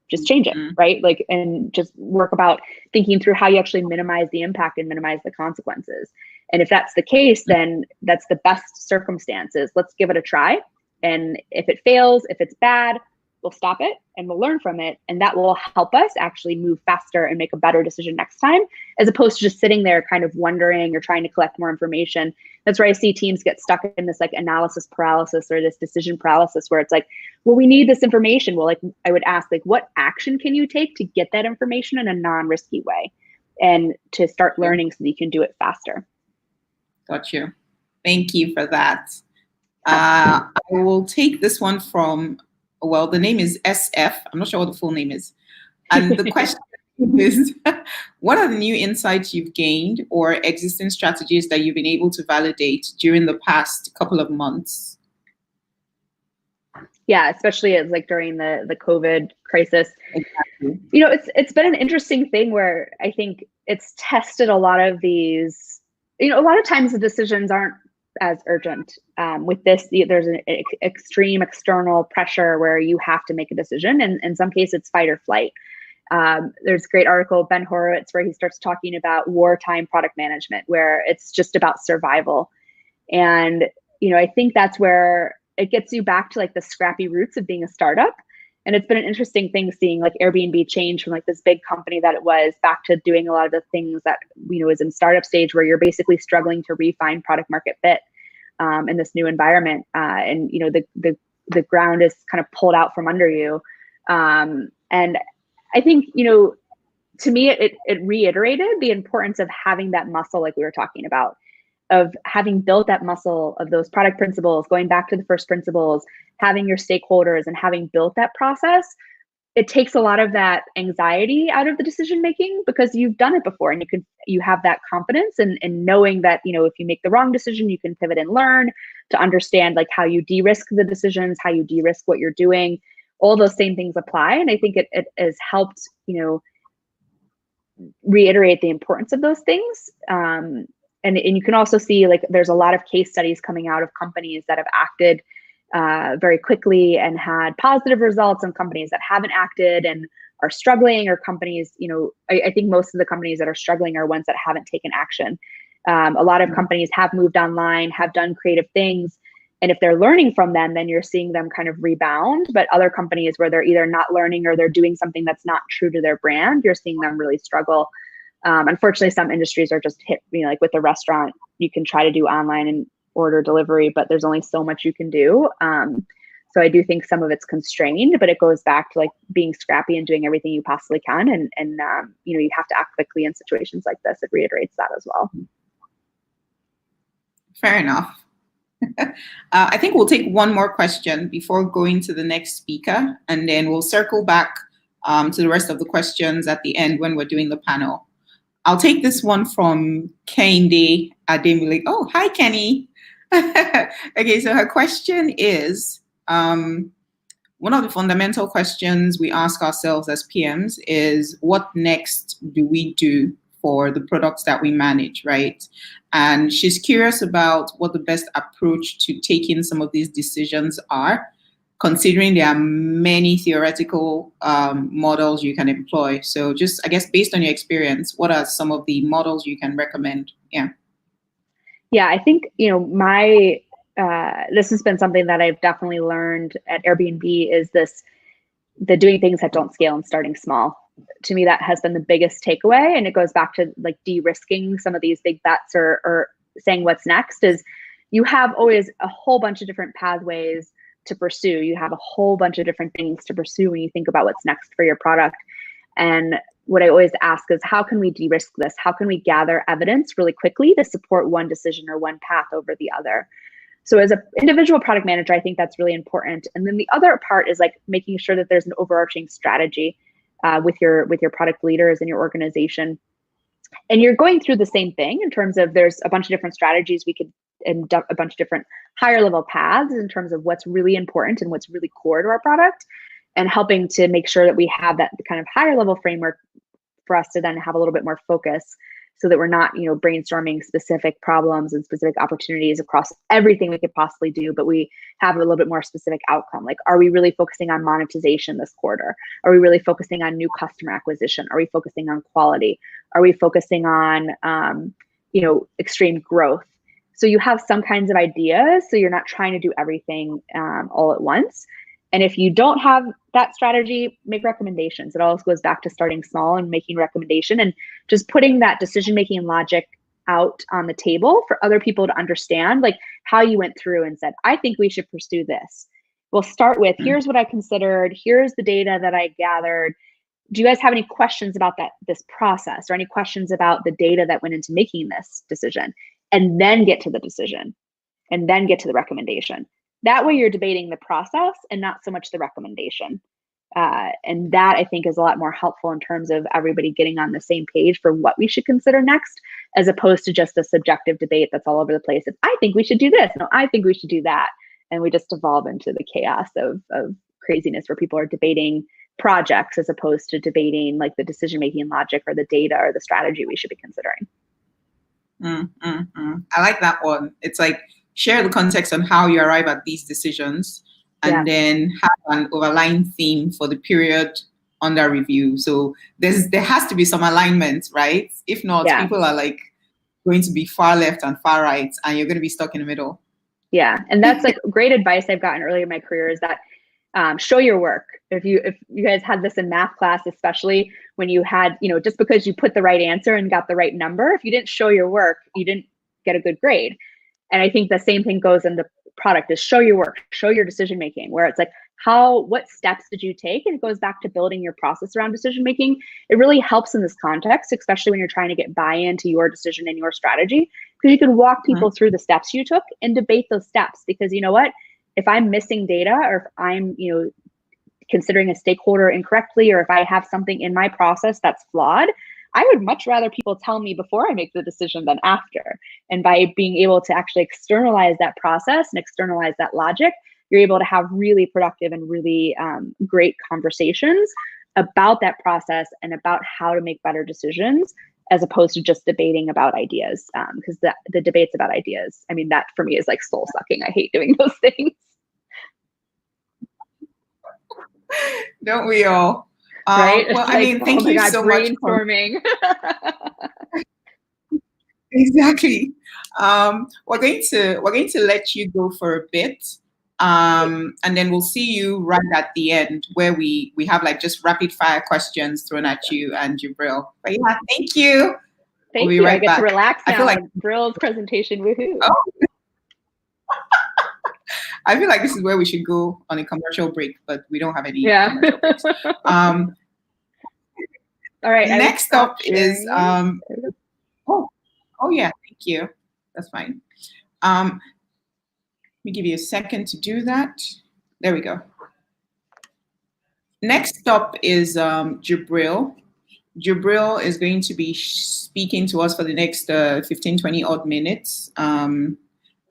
Just change it, right? And just work about thinking through how you actually minimize the impact and minimize the consequences. And if that's the case, then that's the best circumstances. Let's give it a try. And if it fails, if it's bad, we'll stop it and we'll learn from it. And that will help us actually move faster and make a better decision next time, as opposed to just sitting there kind of wondering or trying to collect more information. that's where I see teams get stuck in this like analysis paralysis or this decision paralysis where it's like, well, we need this information. Well, like I would ask, like, what action can you take to get that information in a non-risky way and to start learning so that you can do it faster? Got you. Thank you for that. I will take this one from, well, the name is SF. I'm not sure what the full name is. And the question is, what are the new insights you've gained or existing strategies that you've been able to validate during the past couple of months? Yeah, especially as like during the COVID crisis. Exactly. You know, it's been an interesting thing where I think it's tested a lot of these, you know, a lot of times the decisions aren't as urgent. With this, there's an extreme external pressure where you have to make a decision, and in some cases it's fight or flight. There's a great article, Ben Horowitz, where he starts talking about wartime product management, where it's just about survival. And, you know, I think that's where it gets you back to like the scrappy roots of being a startup. And it's been an interesting thing seeing like Airbnb change from like this big company that it was back to doing a lot of the things that, you know, is in startup stage where you're basically struggling to refine product market fit in this new environment. And, you know, the ground is kind of pulled out from under you. And I think, you know, to me, it reiterated the importance of having that muscle, like we were talking about, of having built that muscle of those product principles, going back to the first principles, having your stakeholders and having built that process. It takes a lot of that anxiety out of the decision making because you've done it before, and you have that confidence and knowing that, you know, if you make the wrong decision, you can pivot and learn to understand like how you de-risk the decisions, how you de-risk what you're doing. All those same things apply. And I think it has helped, you know, reiterate the importance of those things. And you can also see like there's a lot of case studies coming out of companies that have acted very quickly and had positive results, and companies that haven't acted and are struggling, or companies, you know, I think most of the companies that are struggling are ones that haven't taken action. A lot of companies have moved online, have done creative things. And if they're learning from them, then you're seeing them kind of rebound. But other companies where they're either not learning or they're doing something that's not true to their brand, you're seeing them really struggle. Unfortunately, some industries are just hit, you know, like with the restaurant, you can try to do online and order delivery, but there's only so much you can do. So I do think some of it's constrained, but it goes back to like being scrappy and doing everything you possibly can. And you know, you have to act quickly in situations like this. It reiterates that as well. Fair enough. I think we'll take one more question before going to the next speaker, and then we'll circle back to the rest of the questions at the end when we're doing the panel. I'll take this one from Kehinde Ademile. Oh, hi, Kenny. Okay, so her question is, one of the fundamental questions we ask ourselves as PMs is, what next do we do for the products that we manage, right? And she's curious about what the best approach to taking some of these decisions are, considering there are many theoretical models you can employ. So just, I guess, based on your experience, what are some of the models you can recommend? Yeah. Yeah, I think, you know, this has been something that I've definitely learned at Airbnb is the doing things that don't scale and starting small. To me, that has been the biggest takeaway. And it goes back to like de-risking some of these big bets or saying what's next is you have always a whole bunch of different pathways to pursue. You have a whole bunch of different things to pursue when you think about what's next for your product. And what I always ask is, how can we de-risk this? How can we gather evidence really quickly to support one decision or one path over the other? So as an individual product manager, I think that's really important. And then the other part is like making sure that there's an overarching strategy with your product leaders and your organization. And you're going through the same thing in terms of there's a bunch of different strategies we could, and a bunch of different higher level paths in terms of what's really important and what's really core to our product, and helping to make sure that we have that kind of higher level framework for us to then have a little bit more focus, so that we're not, you know, brainstorming specific problems and specific opportunities across everything we could possibly do, but we have a little bit more specific outcome. Like, are we really focusing on monetization this quarter? Are we really focusing on new customer acquisition? Are we focusing on quality? Are we focusing on, you know, extreme growth? So you have some kinds of ideas, so you're not trying to do everything all at once. And if you don't have that strategy, make recommendations. It always goes back to starting small and making recommendation and just putting that decision-making logic out on the table for other people to understand, like how you went through and said, I think we should pursue this. We'll start with, here's what I considered, here's the data that I gathered. Do you guys have any questions about this process, or any questions about the data that went into making this decision? And then get to the decision, and then get to the recommendation. That way you're debating the process and not so much the recommendation. And that, I think, is a lot more helpful in terms of everybody getting on the same page for what we should consider next, as opposed to just a subjective debate that's all over the place. It's, I think we should do this. No, I think we should do that. And we just evolve into the chaos of craziness where people are debating projects as opposed to debating like the decision-making logic or the data or the strategy we should be considering. I like that one. It's like, share the context on how you arrive at these decisions, and then have an overlying theme for the period under review. So there has to be some alignment, right? If not, people are like going to be far left and far right, and you're going to be stuck in the middle. Yeah, and that's like great advice I've gotten earlier in my career, is that show your work. If you guys had this in math class, especially when you had, just because you put the right answer and got the right number, if you didn't show your work, you didn't get a good grade. And I think the same thing goes in the product, is show your work, show your decision making, where it's like, what steps did you take? And it goes back to building your process around decision making. It really helps in this context, especially when you're trying to get buy-in to your decision and your strategy, because you can walk people through the steps you took and debate those steps. Because you know what? If I'm missing data, or if I'm, considering a stakeholder incorrectly, or if I have something in my process that's flawed, I would much rather people tell me before I make the decision than after. And by being able to actually externalize that process and externalize that logic, you're able to have really productive and really great conversations about that process and about how to make better decisions, as opposed to just debating about ideas. Because the debates about ideas, I mean, that for me is like soul sucking. I hate doing those things. Don't we all? Right? Well, like, I mean, thank you so much. Brainstorming. Exactly. We're going to let you go for a bit, and then we'll see you right at the end, where we have like just rapid fire questions thrown at you and Jubril. But yeah, thank you. Thank you. I get to relax now. I feel like Jubril's presentation. Woohoo! Oh. I feel like this is where we should go on a commercial break, but we don't have any. Yeah. Commercial breaks. All right. Next up is oh yeah, thank you. That's fine. Let me give you a second to do that. There we go. Next up is Jubril. Jubril is going to be speaking to us for the next 15, 20 odd minutes.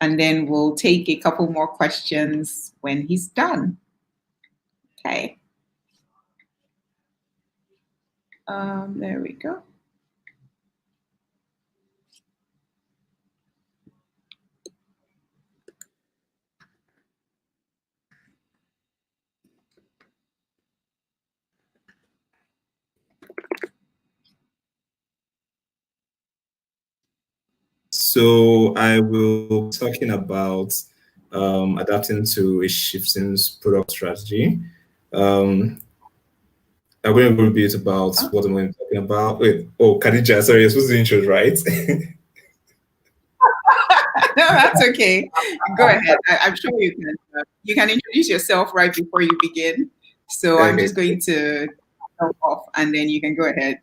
And then we'll take a couple more questions when he's done. Okay. There we go. So I will be talking about adapting to a shifting product strategy. I'm going to go a bit about what I'm going to be talking about. Wait, Khadija, sorry, you're supposed to intro, right? No, that's okay. Go ahead. I'm sure you can introduce yourself right before you begin. So okay. I'm just going to jump off, and then you can go ahead.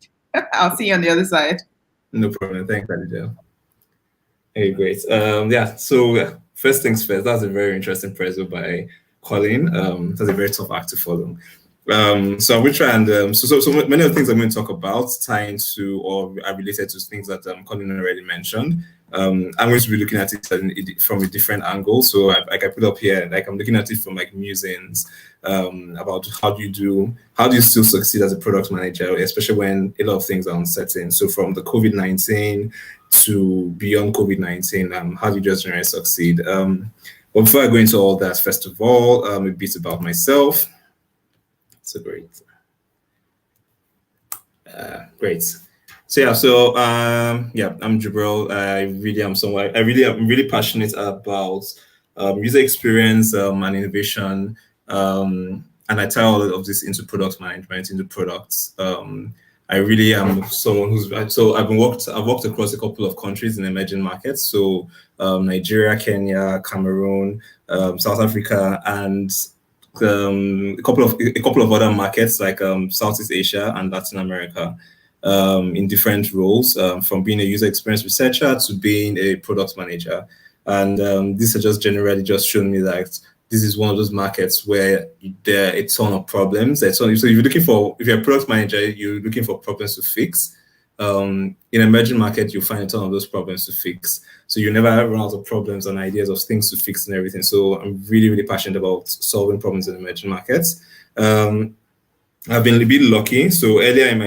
I'll see you on the other side. No problem. Thanks, Khadija. Okay, great. Yeah, so first things first, that's a very interesting preso by Colin. That's a very tough act to follow. So I will try and so many of the things I'm going to talk about tie into or are related to things that Colin already mentioned. I'm going to be looking at it from a different angle. So I put up here, like I'm looking at it from like musings about how do you still succeed as a product manager, especially when a lot of things are uncertain. So from the COVID-19 to beyond COVID-19, how do you just generally succeed? But before I go into all that, first of all, a bit about myself. So great. Great. So yeah, I'm Jubril. I'm really passionate about user experience and innovation. And I tie all of this into product management, into products. I I really am someone who's so I've worked across a couple of countries in emerging markets. So Nigeria, Kenya, Cameroon, South Africa, and a couple of other markets like Southeast Asia and Latin America, in different roles, from being a user experience researcher to being a product manager. And this has just generally just shown me that this is one of those markets where there are a ton of problems. So if you're a product manager, you're looking for problems to fix. In emerging market, you'll find a ton of those problems to fix. So you never run out of problems and ideas of things to fix and everything. So I'm really, really passionate about solving problems in emerging markets. I've been a bit lucky. So earlier in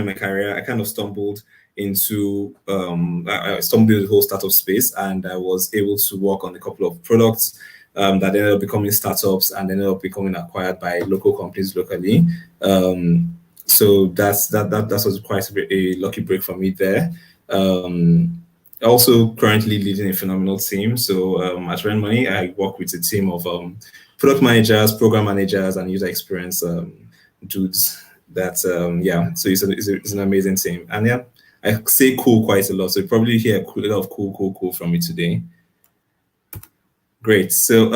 my career, I kind of stumbled into I stumbled into the whole startup space, and I was able to work on a couple of products that ended up becoming startups and ended up becoming acquired by local companies locally. So that was quite a lucky break for me there. Also currently leading a phenomenal team. So at RenMoney, I work with a team of product managers, program managers, and user experience dudes. So it's an amazing team. And yeah, I say cool quite a lot. So you probably hear a lot of cool from me today. Great. So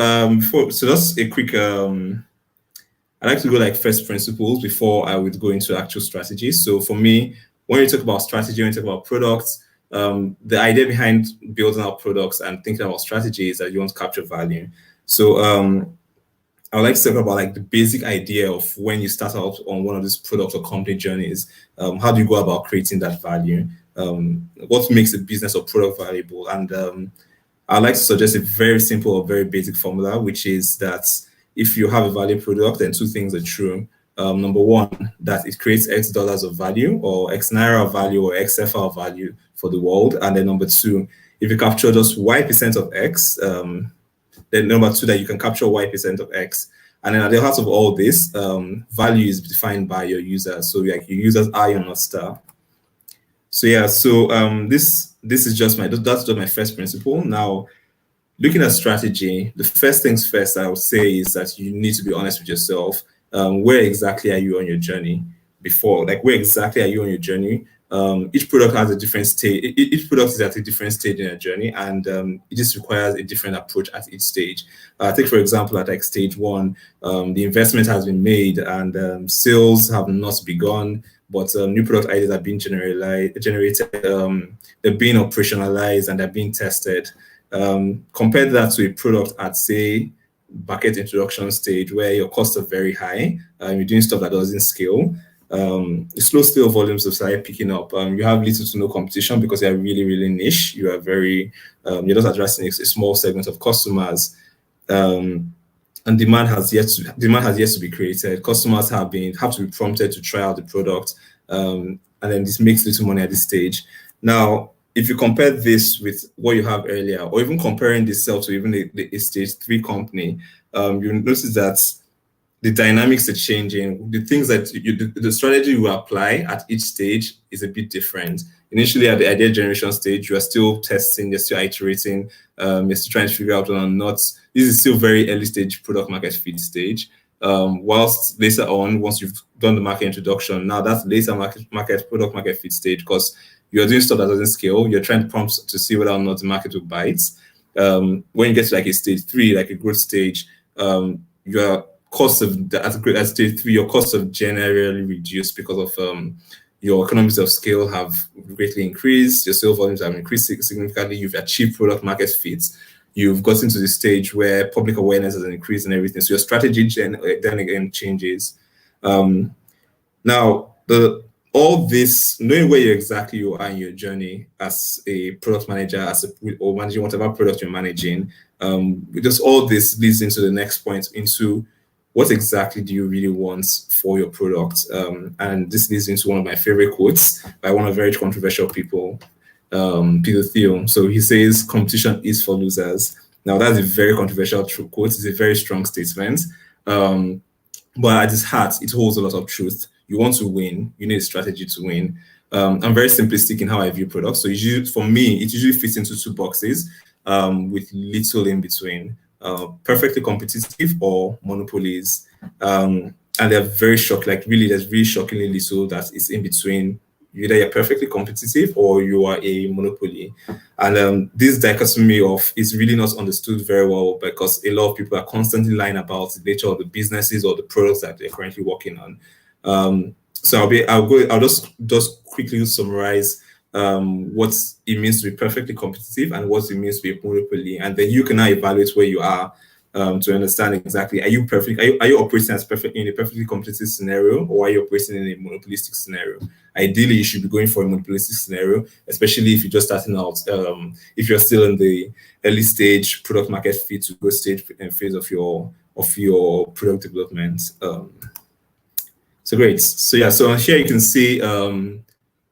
just a quick I like to go like first principles before I would go into actual strategies. So for me, when you talk about strategy, when you talk about products, the idea behind building out products and thinking about strategy is that you want to capture value. So I would like to talk about like the basic idea of when you start out on one of these product or company journeys. How do you go about creating that value? What makes a business or product valuable? And I'd like to suggest a very simple or very basic formula, which is that if you have a value product, then two things are true. Number one, that it creates X dollars of value or X naira of value or X FR of value for the world. And then number two, if you capture just Y% of X, then number two, that you can capture Y% of X. And then at the heart of all this, value is defined by your users. So like your users are your North Star. So yeah, this is that's just my first principle. Now, looking at strategy, the first things first I would say is that you need to be honest with yourself. Where exactly are you on your journey? Where exactly are you on your journey? Each product has a different stage. Each product is at a different stage in a journey, and it just requires a different approach at each stage. Take for example, at like stage one, the investment has been made and sales have not begun, but new product ideas are being generated. They're being operationalized and they're being tested. Compare that to a product at say market introduction stage where your costs are very high. You're doing stuff that doesn't scale. The slow scale volumes have started picking up. You have little to no competition because you're really, really niche. You are very, you're just addressing a small segment of customers. And demand has yet to be created. Customers have to be prompted to try out the product. And then this makes little money at this stage. Now, if you compare this with what you have earlier, or even comparing this to even a stage 3 company, you notice that the dynamics are changing. The things that the strategy you apply at each stage is a bit different. Initially, at the idea generation stage, you are still testing, you're still iterating, you're still trying to figure out whether or not this is still very early stage product market fit stage. Whilst later on, once you've done the market introduction, now that's later product market fit stage because you're doing stuff that doesn't scale. You're trying to prompt to see whether or not the market will bite. When you get to like a stage 3, like a growth stage, your cost of at stage 3, your costs have generally reduced because of your economies of scale have greatly increased. Your sales volumes have increased significantly. You've achieved product market fit. You've gotten to the stage where public awareness has increased and everything. So your strategy then again changes. Now, all this, knowing where exactly you are in your journey as a product manager, or managing whatever product you're managing, just all this leads into the next point, into what exactly do you really want for your product? And this leads into one of my favorite quotes by one of very controversial people, Peter Thiel. So he says, competition is for losers. Now, that's a very controversial quote. It's a very strong statement. But at its heart, it holds a lot of truth. You want to win, you need a strategy to win. I'm very simplistic in how I view products. So for me, it usually fits into 2 boxes with little in between. Perfectly competitive or monopolies. and they're very shocked. Like really, there's really shockingly little that is in between. Either you're perfectly competitive or you are a monopoly. And this dichotomy of is really not understood very well because a lot of people are constantly lying about the nature of the businesses or the products that they're currently working on. So I'll just quickly summarize what it means to be perfectly competitive and what it means to be a monopoly, and then you can now evaluate where you are to understand exactly, are you operating as in a perfectly competitive scenario, or are you operating in a monopolistic scenario? Ideally, you should be going for a monopolistic scenario, especially if you're just starting out. If you're still in the early stage product market fit to growth stage and phase of your product development. So great. So here you can see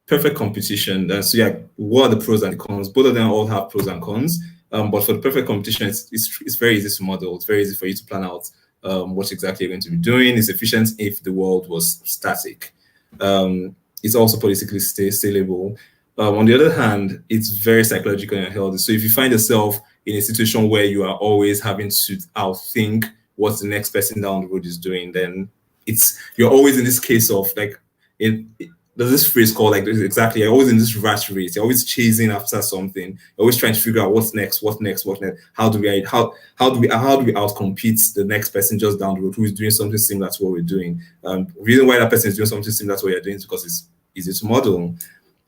perfect competition. So yeah, what are the pros and the cons? Both of them all have pros and cons. But for the perfect competition, it's very easy to model. It's very easy for you to plan out what exactly you're going to be doing. It's efficient if the world was static. It's also politically stable. On the other hand, it's very psychological and healthy. So if you find yourself in a situation where you are always having to outthink what the next person down the road is doing, then you're always in this case of like, there's this phrase called like exactly, you're always in this rat race. You're always chasing after something. You're always trying to figure out what's next. How do we outcompete the next person just down the road who is doing something similar to what we're doing? The reason why that person is doing something similar to what you're doing is because it's easy to model.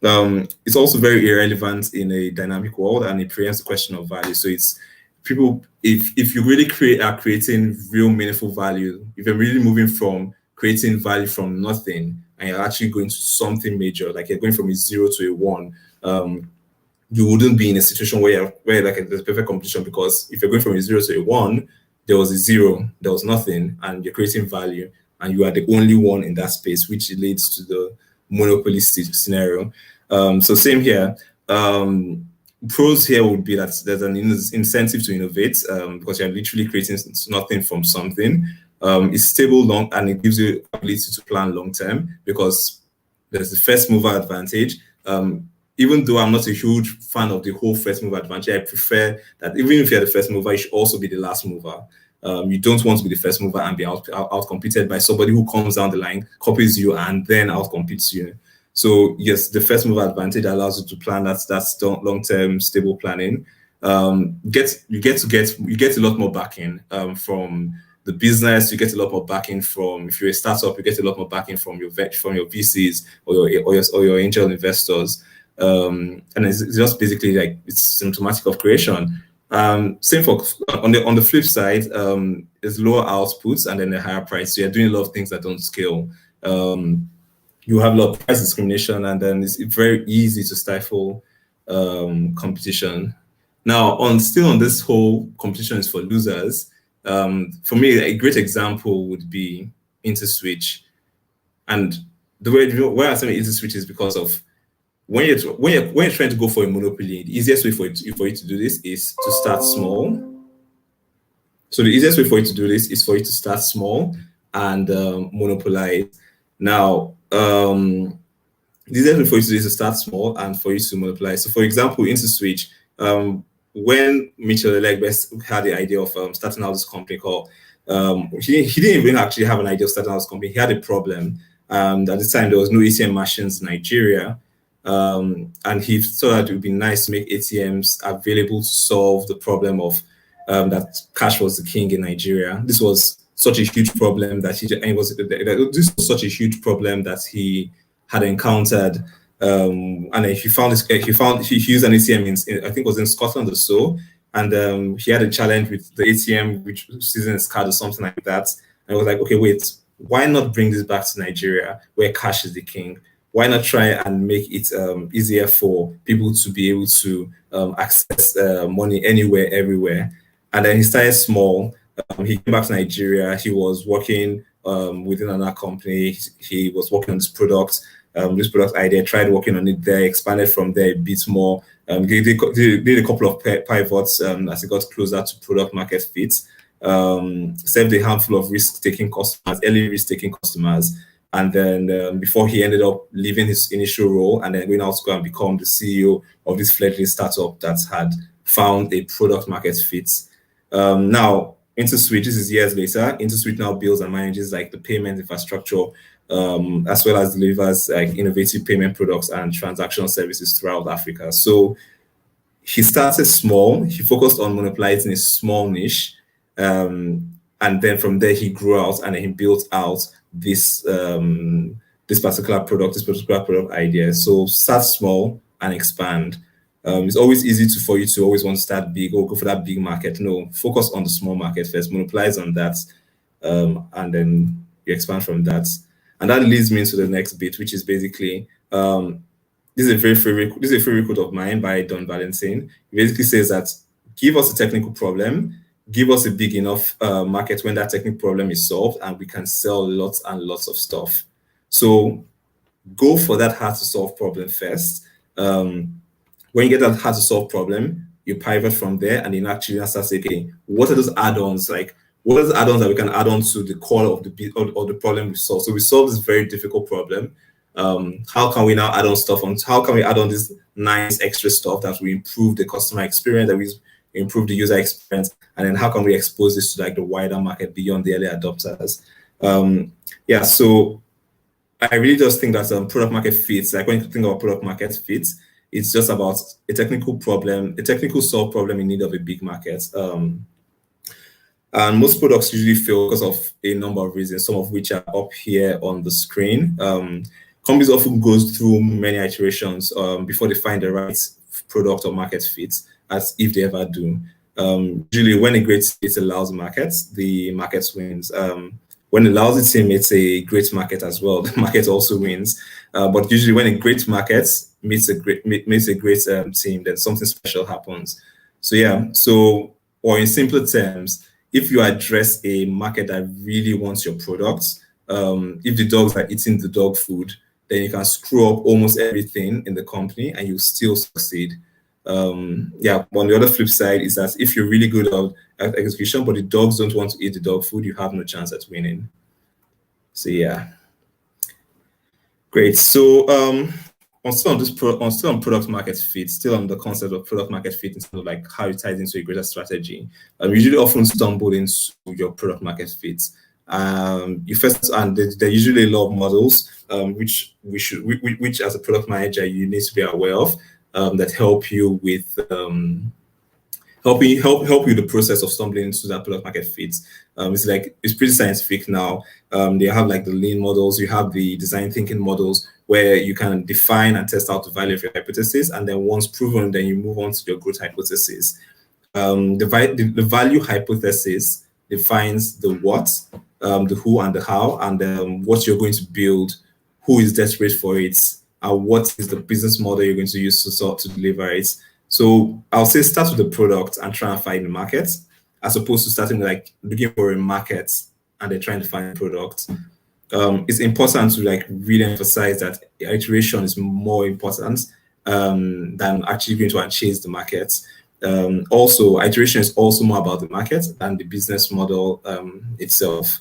It's also very irrelevant in a dynamic world, and it preempts the question of value. So it's people, if you really are creating real meaningful value, if you're really moving from creating value from nothing, and you're actually going to something major, like you're going from a 0 to a 1, you wouldn't be in a situation where like there's perfect competition, because if you're going from a 0 to a 1, there was a 0, there was nothing, and you're creating value, and you are the only one in that space, which leads to the monopoly scenario. So same here. Pros here would be that there's an incentive to innovate because you're literally creating nothing from something. It's stable and it gives you ability to plan long term because there's the first mover advantage. Even though I'm not a huge fan of the whole first mover advantage, I prefer that even if you're the first mover, you should also be the last mover. You don't want to be the first mover and be out-competed by somebody who comes down the line, copies you, and then out-competes you. So yes, the first mover advantage allows you to plan that's long-term stable planning. You get a lot more backing from the business. You get a lot more backing from, if you're a startup, you get a lot more backing from your VCs or your angel investors. And it's just basically like it's symptomatic of creation. Same for on the flip side, is lower outputs and then a higher price. So you're doing a lot of things that don't scale. You have a lot of price discrimination, and then it's very easy to stifle competition. Now, still on this whole competition is for losers. For me, a great example would be InterSwitch, and the way I say InterSwitch is because of when you're trying to go for a monopoly, the easiest way for you to do this is to start small. So the easiest way for you to do this is for you to start small and monopolize. Now, the easiest way for you to do this is to start small and for you to monopolize. So, for example, InterSwitch, when Mitchell Elegbest had the idea of starting out this company called, he didn't even actually have an idea of starting out this company. He had a problem. At the time, there was no ATM machines in Nigeria. And he thought that it would be nice to make ATMs available to solve the problem of that cash was the king in Nigeria. This was such a huge problem that he had encountered. And he used an ATM in I think it was in Scotland or so, and he had a challenge with the ATM which seizing his card or something like that. And I was like, okay, wait, why not bring this back to Nigeria where cash is the king? Why not try and make it easier for people to be able to access money anywhere, everywhere? And then he started small. He came back to Nigeria. He was working within another company. He was working on this product idea, tried working on it there, expanded from there a bit more. Did a couple of pivots as he got closer to product market fit. Saved a handful of risk-taking customers, early risk-taking customers. And then before he ended up leaving his initial role and then going out to go and become the CEO of this fledgling startup that had found a product market fit. Now, IntoSuite, this is years later. IntoSuite now builds and manages like the payment infrastructure, as well as delivers like innovative payment products and transactional services throughout Africa. So he started small. He focused on monopolizing a small niche, and then from there he grew out and he built out this this particular product idea. So start small and expand. It's always easy for you to always want to start big or go for that big market. No, focus on the small market first, monopolize on that, and then you expand from that. And that leads me into the next bit, which is basically this is a favorite quote of mine by Don Valentine. It basically says that give us a technical problem, give us a big enough market when that technical problem is solved, and we can sell lots and lots of stuff. So go for that hard to solve problem first. When you get that hard to solve problem, you pivot from there and then actually start saying, okay, what are those add-ons? Like, what are the add-ons that we can add on to the core of the problem we solve? So we solve this very difficult problem. How can we now add on stuff on? How can we add on this nice extra stuff that will improve the customer experience, that we improve the user experience, and then how can we expose this to like the wider market beyond the early adopters? Yeah, so I really just think that product market fits. Like when you think about product market fits, it's just about a technical problem, a technical solved problem in need of a big market. And most products usually fail because of a number of reasons, some of which are up here on the screen. Companies often go through many iterations before they find the right product or market fit, as if they ever do. Usually when a great fit allows markets, the market wins. When a lousy team meets a great market as well, the market also wins. But usually when a great market meets a great team, then something special happens. So yeah, or in simpler terms, if you address a market that really wants your products, if the dogs are eating the dog food, then you can screw up almost everything in the company and you still succeed. Yeah, on the other flip side is that if you're really good at execution, but the dogs don't want to eat the dog food, you have no chance at winning. So yeah, great. So still on product market fit, still on the concept of product market fit in terms of like how it ties into a greater strategy. You usually often stumble into your product market fit. You first, and there are usually a lot of models which as a product manager you need to be aware of. That help you with help you the process of stumbling into that product market fit. It's pretty scientific now. They have like the lean models, you have the design thinking models where you can define and test out the value of your hypothesis, and then once proven, then you move on to your growth hypothesis. The value hypothesis defines the what, the who and the how, and what you're going to build, who is desperate for it, and what is the business model you're going to use to deliver it. So I'll say start with the product and try and find the market, as opposed to starting like looking for a market and then trying to find a product. It's important to like really emphasize that iteration is more important than actually going to chase the market. Also, iteration is also more about the market than the business model itself.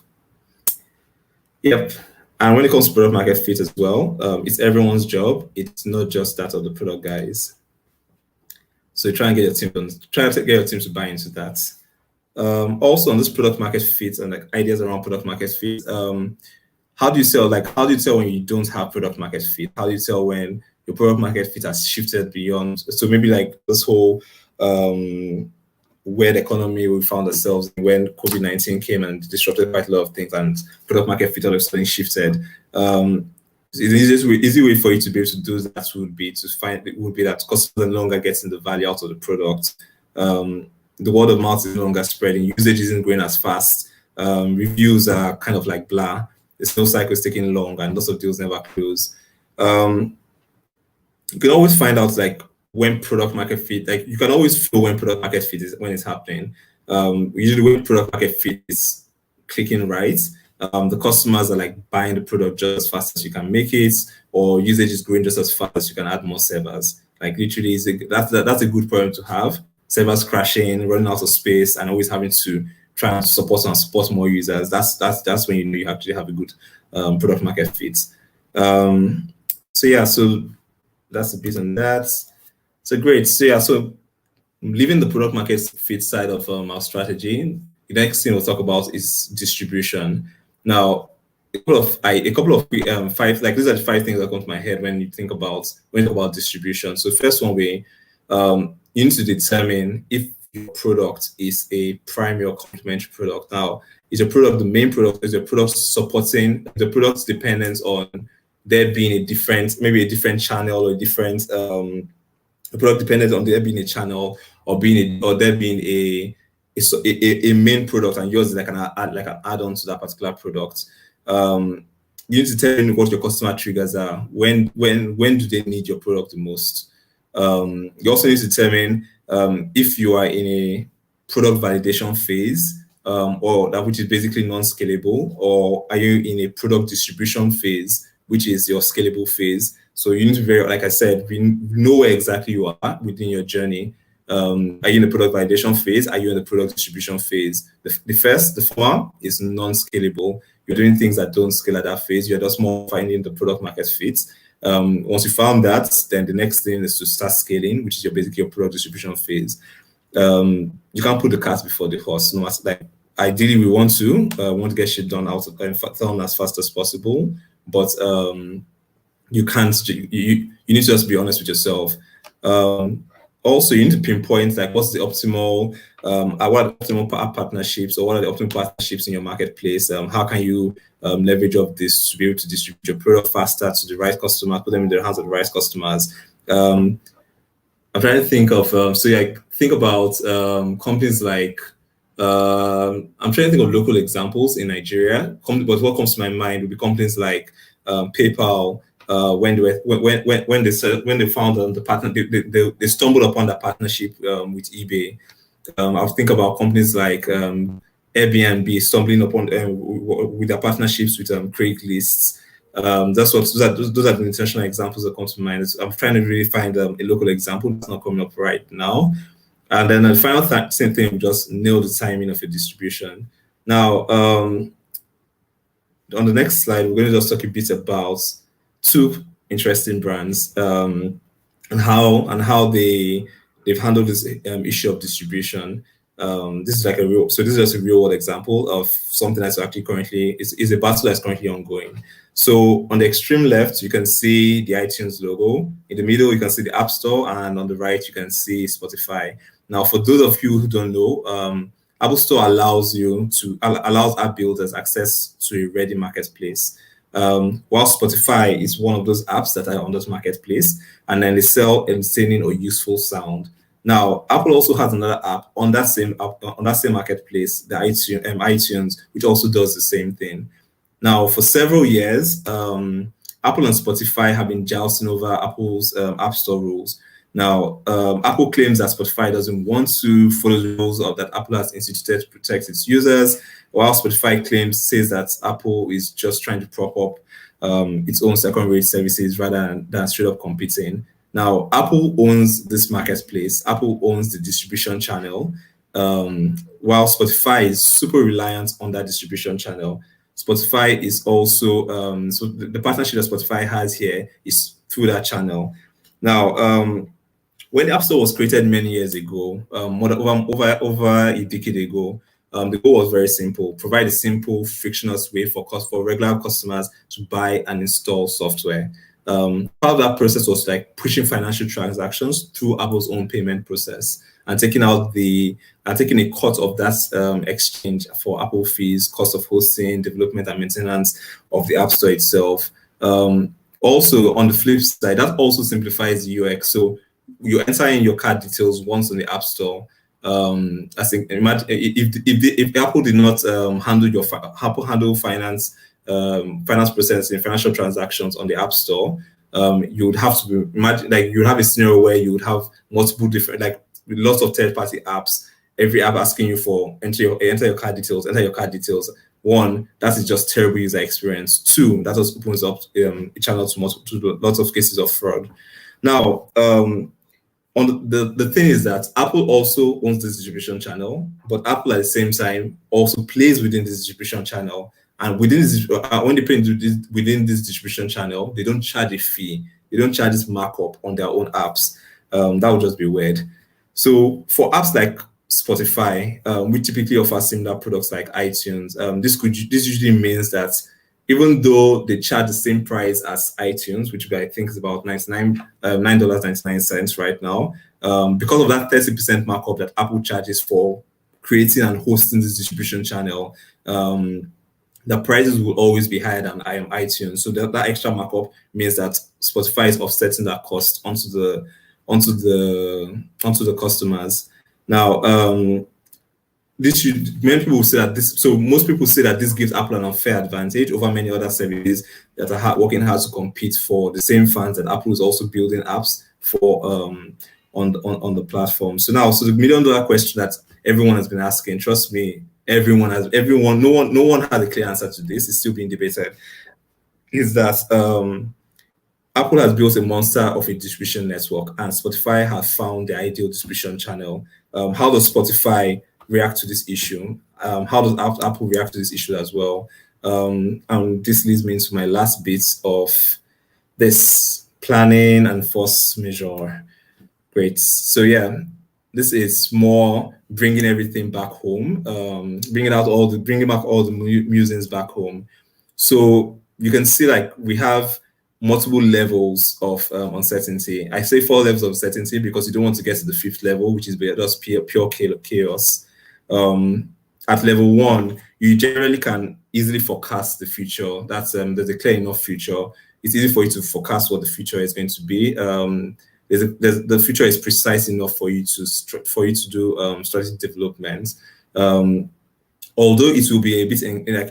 Yep. And when it comes to product market fit as well, it's everyone's job. It's not just that of the product guys. So try and get your team to buy into that. Also on this product market fit and like ideas around product market fit, how do you tell when you don't have product market fit? How do you tell when your product market fit has shifted beyond? So maybe like this whole weird economy we found ourselves in when COVID-19 came and disrupted quite a lot of things, and product market fit all of a sudden shifted. The easy way for you to be able to do that would be that customers no longer getting the value out of the product. The word of mouth is no longer spreading. Usage isn't growing as fast. Reviews are kind of like blah. The sales cycle is taking long, and lots of deals never close. You can always find out like when product market fit, like you can always feel when product market fit is when it's happening. Usually when product market fit is clicking right, the customers are like buying the product just as fast as you can make it, or usage is growing just as fast as you can add more servers. Like literally, that's a good problem to have. Servers crashing, running out of space, and always having to try and support more users. That's when you know you actually have a good product market fit. So yeah, so that's a bit on that. So great. So yeah, so leaving the product market fit side of our strategy, the next thing we'll talk about is distribution. Now, a couple of five, like these are the 5 things that come to my head when you think about distribution. So first one way, you need to determine if your product is a primary or complementary product. Now, is your product the main product? Is your product supporting the product's dependence on there being maybe a different channel or a different product dependent on there being a channel or there being a main product, and yours is like an add-on to that particular product. You need to tell them what your customer triggers are. When do they need your product the most? You also need to determine if you are in a product validation phase, or that which is basically non-scalable, or are you in a product distribution phase, which is your scalable phase. So you need to like I said, we know where exactly you are within your journey. Are you in the product validation phase? Are you in the product distribution phase? The former is non-scalable. You're doing things that don't scale at that phase. You're just more finding the product market fit. Once you found that, then the next thing is to start scaling, which is basically your product distribution phase. You can't put the cart before the horse. No matter, like, ideally, we want to get shit done done as fast as possible, but you can't. You need to just be honest with yourself. Also, you need to pinpoint like what's the optimal, what are the optimal partnerships, or what are the optimal partnerships in your marketplace. How can you leverage of this to be able to distribute your product faster to the right customers, put them in the hands of the right customers. I'm trying to think of think about companies like I'm trying to think of local examples in Nigeria. But what comes to my mind would be companies like PayPal. When they found the partner, they stumbled upon that partnership with eBay. I'll think about companies like Airbnb stumbling upon with their partnerships with Craigslist. Those are the intentional examples that come to mind. I'm trying to really find a local example that's not coming up right now. And then the final same thing, just nail the timing of your distribution. Now, on the next slide, we're going to just talk a bit about 2 interesting brands and how they've handled this issue of distribution. This is just a real world example of something that's actually currently is a battle that's currently ongoing. So on the extreme left, you can see the iTunes logo. In the middle, you can see the App Store, and on the right, you can see Spotify. Now, for those of you who don't know, Apple Store allows app builders access to a ready marketplace. While Spotify is one of those apps that are on this marketplace, and then they sell entertaining or useful sound. Now, Apple also has another app on that same marketplace, the iTunes, which also does the same thing. Now, for several years, Apple and Spotify have been jousting over Apple's App Store rules. Now, Apple claims that Spotify doesn't want to follow the rules that Apple has instituted to protect its users, while Spotify says that Apple is just trying to prop up its own second-rate services rather than straight up competing. Now, Apple owns this marketplace. Apple owns the distribution channel, while Spotify is super reliant on that distribution channel. Spotify is also, so the partnership that Spotify has here is through that channel. Now, when the App Store was created many years ago, over a decade ago, the goal was very simple: provide a simple, frictionless way for regular customers to buy and install software. Part of that process was like pushing financial transactions through Apple's own payment process and taking a cut of that exchange for Apple fees, cost of hosting, development, and maintenance of the App Store itself. Also, on the flip side, that also simplifies the UX. So you enter in your card details once on the App Store. I think imagine if Apple did not handle finance processing, financial transactions on the App Store, you would have to imagine you would have a scenario where you would have multiple different with lots of third-party apps. Every app asking you for enter your card details. One, that is just terrible user experience. 2, that just opens up a channel to lots of cases of fraud. Now, the thing is that Apple also owns this distribution channel, but Apple at the same time also plays within this distribution channel. And within this, when they play within this distribution channel, they don't charge a fee. They don't charge this markup on their own apps. That would just be weird. So for apps like Spotify, we typically offer similar products like iTunes. This usually means that even though they charge the same price as iTunes, which I think is about $9.99 right now, because of that 30% markup that Apple charges for creating and hosting this distribution channel, the prices will always be higher than iTunes. So that extra markup means that Spotify is offsetting that cost onto the customers. Now, many people say that most people say that this gives Apple an unfair advantage over many other services that are working hard to compete for the same fans that Apple is also building apps for on the platform. So the $1 million question that everyone has been asking, trust me, no one has a clear answer to this. It's still being debated. Is that Apple has built a monster of a distribution network, and Spotify has found the ideal distribution channel. How does Spotify react to this issue? How does Apple react to this issue as well? And this leads me into my last bit of this planning and force measure. Great. So yeah, this is more bringing everything back home, bringing back all the musings back home. So you can see like we have multiple levels of uncertainty. I say 4 levels of uncertainty because you don't want to get to the 5th level, which is just pure chaos. At level 1, you generally can easily forecast the future. That's there's a clear enough future. It's easy for you to forecast what the future is going to be. The future is precise enough for you to do strategic development. Although it will be a bit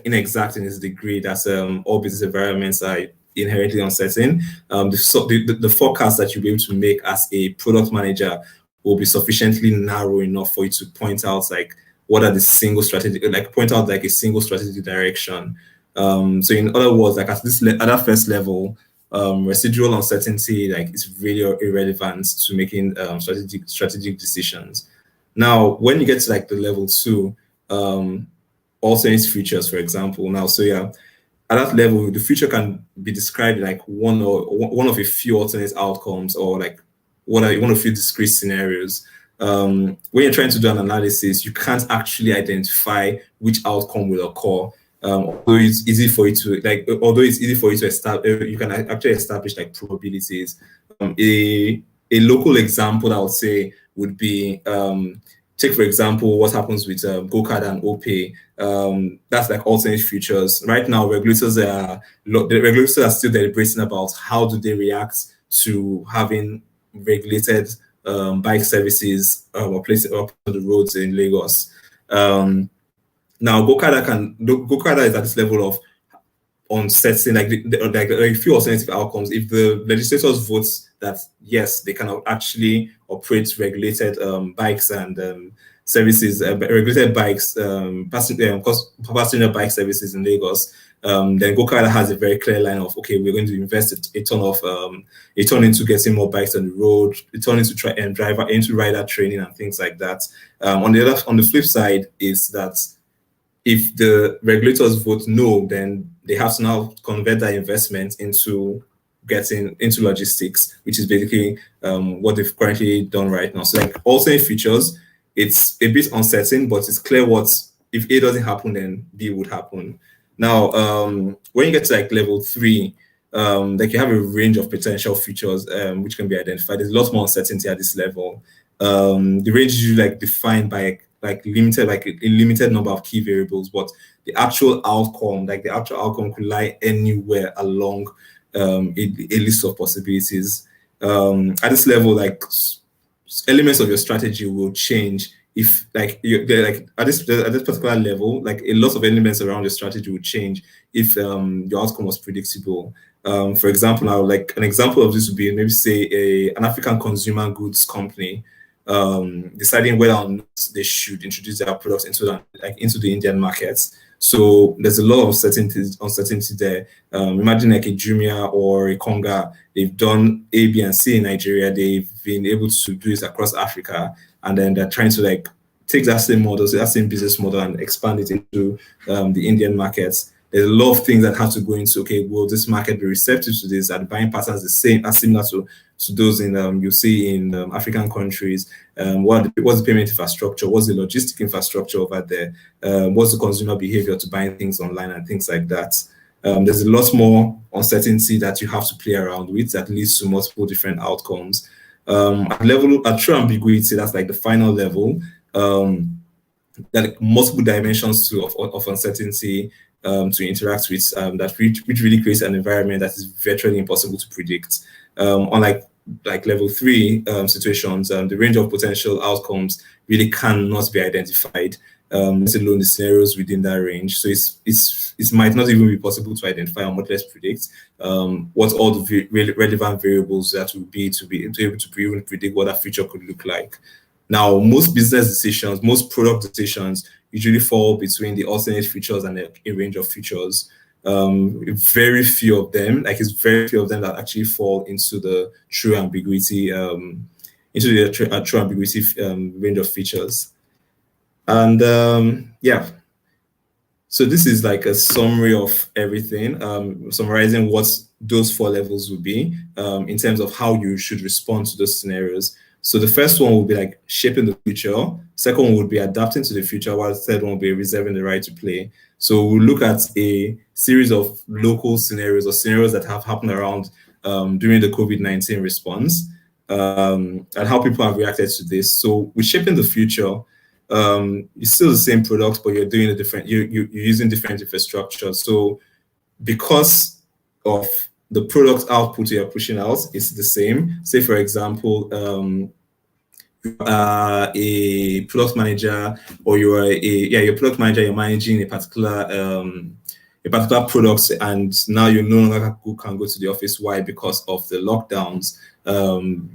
inexact in its degree, that all business environments are inherently uncertain. The forecast that you'll be able to make as a product manager will be sufficiently narrow enough for you to point out like what are the single strategy, like point out like a single strategic direction. So in other words, like at that first level, residual uncertainty like is really irrelevant to making strategic decisions. Now, when you get to like the level 2, alternate futures, for example. Now, so yeah, at that level, the future can be described like one of a few alternate outcomes, or like one of a few discrete scenarios. When you're trying to do an analysis, you can't actually identify which outcome will occur. Although it's easy for you to establish, you can actually establish like probabilities. A local example I would say would be take for example what happens with GoCard and OPay. That's like alternate futures. Right now, regulators are still deliberating about how do they react to having regulated bike services or places up on the roads in Lagos. Now, GoCard is at this level of uncertain, like a few alternative outcomes. If the legislators vote that yes, they can actually operate regulated bikes and services, regulated bikes, passenger bike services in Lagos, then GoCard has a very clear line of okay, we're going to invest a ton into getting more bikes on the road, a ton into rider training and things like that. On the flip side is that if the regulators vote no, then they have to now convert that investment into getting into logistics, which is basically what they've currently done right now. So like alternate features, it's a bit uncertain, but it's clear what if A doesn't happen, then B would happen. Now, when you get to like level 3, like you have a range of potential features which can be identified. There's a lot more uncertainty at this level. The range is usually like defined by a limited number of key variables, but the actual outcome could lie anywhere along a list of possibilities. At this level, like elements of your strategy will change if at this particular level, like a lot of elements around your strategy will change if your outcome was predictable. For example, now like an example of this would be maybe say an African consumer goods company deciding whether or not they should introduce their products into the Indian markets. So there's a lot of uncertainty there. Imagine like a Jumia or a Konga. They've done A, B, and C in Nigeria. They've been able to do this across Africa, and then they're trying to like take that same model, that same business model, and expand it into the Indian markets. there's a lot of things that have to go into, okay, will this market be receptive to this? Are the buying patterns the same, as similar to those in you see in African countries? What's the payment infrastructure? What's the logistic infrastructure over there? What's the consumer behavior to buying things online and things like that? There's a lot more uncertainty that you have to play around with that leads to multiple different outcomes. At true ambiguity, that's like the final level. That multiple dimensions of uncertainty to interact with, which really creates an environment that is virtually impossible to predict. Unlike level 3 situations, the range of potential outcomes really cannot be identified, let alone the scenarios within that range. So it might not even be possible to identify, or much less predict, what all the relevant variables that would be to be able to even predict what that future could look like. Now, most business decisions, most product decisions usually fall between the alternate features and a range of features. Very few of them, that actually fall into the true ambiguity, true ambiguity range of features. And yeah, so this is like a summary of everything, summarizing what those 4 levels would be in terms of how you should respond to those scenarios. So the first one would be like shaping the future. Second one would be adapting to the future, while the third one would be reserving the right to play. So we'll look at a series of local scenarios, or scenarios that have happened around during the COVID-19 response, and how people have reacted to this. So with shaping the future, it's still the same product, but you're doing you're using different infrastructure. So because of the product output you're pushing out, it's the same. Say, for example, a product manager, or you're a product manager, you're managing a particular product, and now you no longer can go to the office. Why? Because of the lockdowns.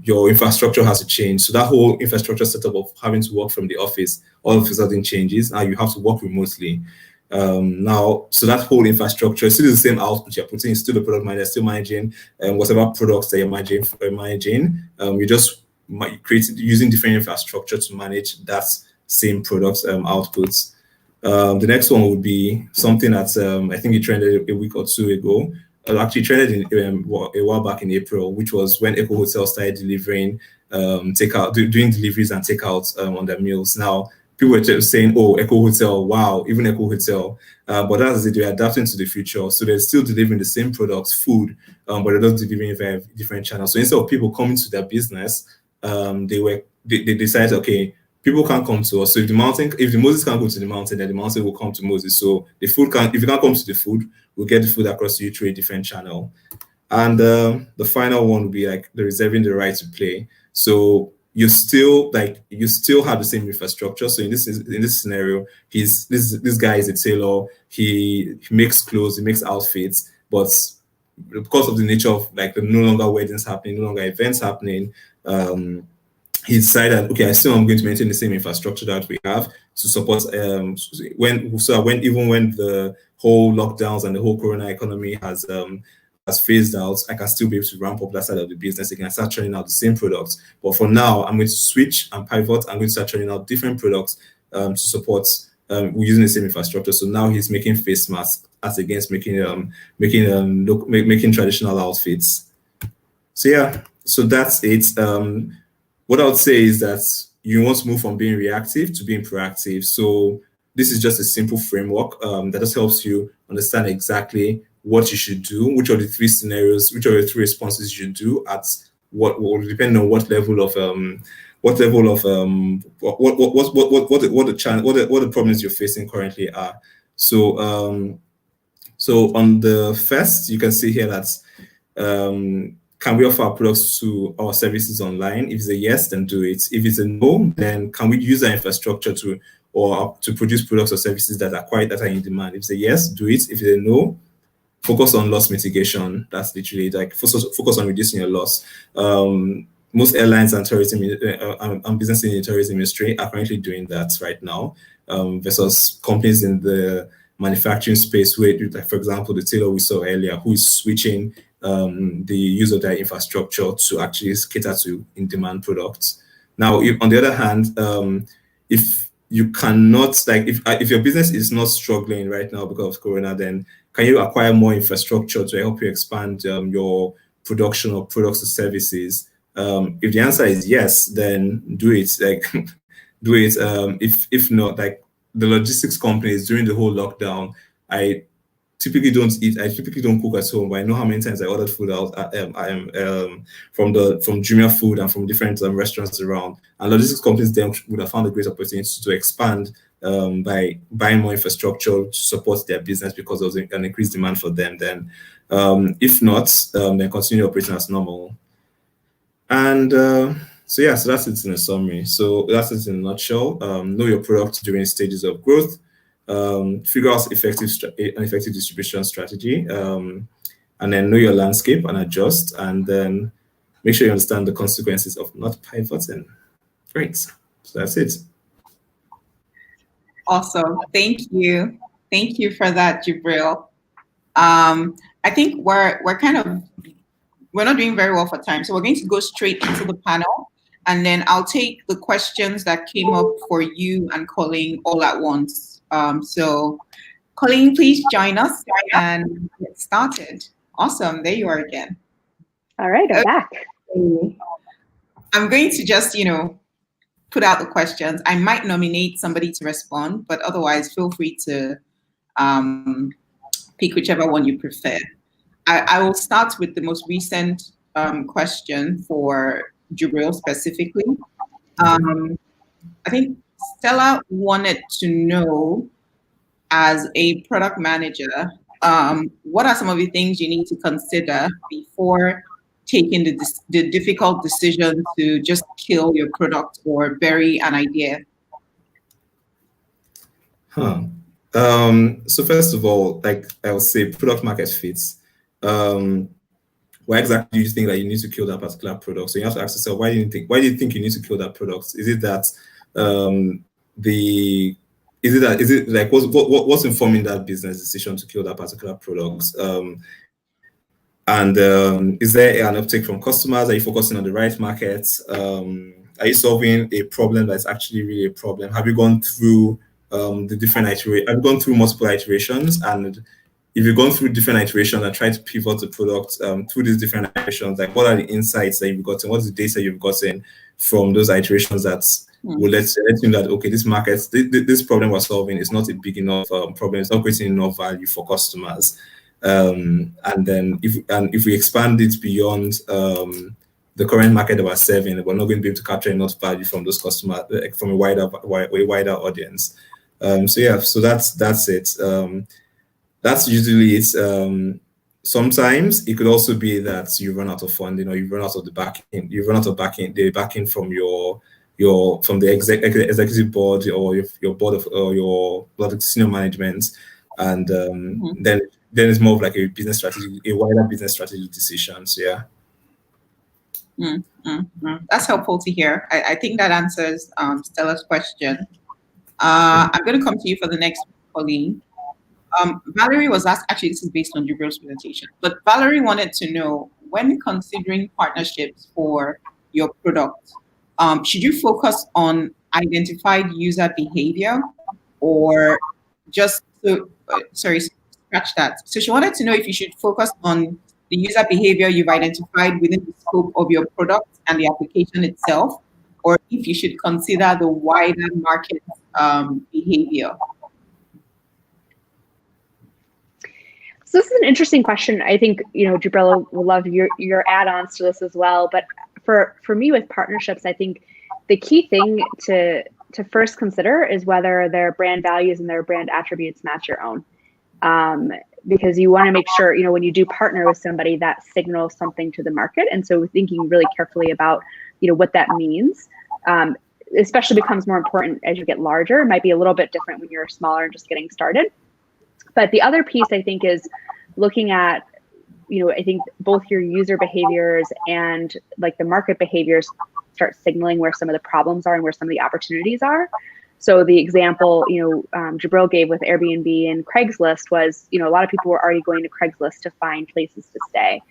Your infrastructure has to change. So that whole infrastructure setup of having to work from the office all of a sudden changes. Now you have to work remotely. So that whole infrastructure is still the same output you're putting, still the product manager, still managing whatever products that you're managing. You just using different infrastructure to manage that same product outputs. The next one would be something that I think it trended a week or two ago. Actually trended a while back in April, which was when Eco Hotel started delivering takeout, doing deliveries and takeouts on their meals. Now, people were just saying, "Oh, Eco Hotel, wow, even Eco Hotel." But that's it, they're adapting to the future. So they're still delivering the same products, food, but they're just delivering via different channels. So instead of people coming to their business, they decided, okay, people can't come to us. So if the Moses can't go to the mountain, then the mountain will come to Moses. So if you can't come to the food, we'll get the food across to you through a different channel. And the final one would be like the reserving the right to play. So you still have the same infrastructure. So in this scenario, this guy is a tailor. He makes clothes, he makes outfits, but because of the nature of like the no longer weddings happening, no longer events happening, he decided, okay, I still am going to maintain the same infrastructure that we have to support when the whole lockdowns and the whole corona economy has phased out, I can still be able to ramp up that side of the business. I can start churning out the same products. But for now, I'm going to switch and pivot. I'm going to start churning out different products to support we're using the same infrastructure. So now he's making face masks as against making traditional outfits. So yeah, so that's it. What I would say is that you want to move from being reactive to being proactive. So this is just a simple framework that just helps you understand exactly what you should do, which are the 3 scenarios, which are the 3 responses you should do at what will depend on what the problems you're facing currently are. So on the first, you can see here that can we offer our products to our services online? If it's a yes, then do it. If it's a no, then can we use our infrastructure to produce products or services that are in demand? If it's a yes, do it. If it's a no, focus on loss mitigation. That's literally like focus on reducing your loss. Most airlines and tourism and business in the tourism industry are currently doing that right now, versus companies in the manufacturing space, where, like, for example, the tailor we saw earlier, who is switching the use of their infrastructure to actually cater to in-demand products. Now, on the other hand, if you cannot, like, if your business is not struggling right now because of Corona, then can you acquire more infrastructure to help you expand your production of products or services? If the answer is yes, then do it. Like, do it. If not, like the logistics companies during the whole lockdown, I typically don't eat. I typically don't cook at home, but I know how many times I ordered food out from Jumia Food and from different restaurants around. And logistics companies then would have found a great opportunity to expand by buying more infrastructure to support their business because there was an increased demand for them. Then, if not, then continue operating as normal. And so that's it in a summary. So that's it in a nutshell. Know your product during stages of growth. Figure out an effective distribution strategy, and then know your landscape and adjust, and then make sure you understand the consequences of not pivoting. Great. So that's it. Awesome. Thank you. Thank you for that, Jubril. I think we're not doing very well for time, so we're going to go straight into the panel, and then I'll take the questions that came up for you and Colleen all at once. So Colleen, please join us and get started. Awesome. There you are again. All right, I'm back. I'm going to just, put out the questions. I might nominate somebody to respond, but otherwise feel free to pick whichever one you prefer. I will start with the most recent question for Jubril specifically. I think Stella wanted to know, as a product manager, what are some of the things you need to consider before taking the difficult decision to just kill your product or bury an idea? So first of all, like I would say, product market fits. Why exactly do you think that you need to kill that particular product? So you have to ask yourself, why do you think you need to kill that product? Is it that what's informing that business decision to kill that particular product? And is there an uptake from customers? Are you focusing on the right markets? Are you solving a problem that's actually really a problem? Have you gone through the different iterations? Have you gone through multiple iterations? And if you've gone through different iterations and tried to pivot the product through these different iterations, like what are the insights that you've gotten? What's the data you've gotten from those iterations that will let you know that, okay, this market, this problem we're solving is not a big enough problem. It's not creating enough value for customers. And then if we expand it beyond the current market that we're serving, we're not going to be able to capture enough value from those customers, from a wider audience. So that's it. That's usually it. Sometimes it could also be that you run out of funding, or you run out of the backing. You run out of the backing from from the executive board, or your board of your senior management, and then it's more of like a business strategy, a wider business strategy decision. So That's helpful to hear. I think that answers Stella's question. I'm going to come to you for the next one, Colleen. Valerie was asked, actually this is based on Jubril's presentation, but Valerie wanted to know, when considering partnerships for your product, should you focus on identified user behavior, or just, scratch that. So she wanted to know if you should focus on the user behavior you've identified within the scope of your product and the application itself, or if you should consider the wider market behavior. So this is an interesting question. I think, Jubril will love your add-ons to this as well. But for me with partnerships, I think the key thing to first consider is whether their brand values and their brand attributes match your own. Because you want to make sure, when you do partner with somebody, that signals something to the market. And so thinking really carefully about, what that means, especially becomes more important as you get larger. It might be a little bit different when you're smaller and just getting started. But the other piece, I think, is looking at, I think both your user behaviors and like the market behaviors start signaling where some of the problems are and where some of the opportunities are. So the example, Jubril gave with Airbnb and Craigslist was, a lot of people were already going to Craigslist to find places to stay.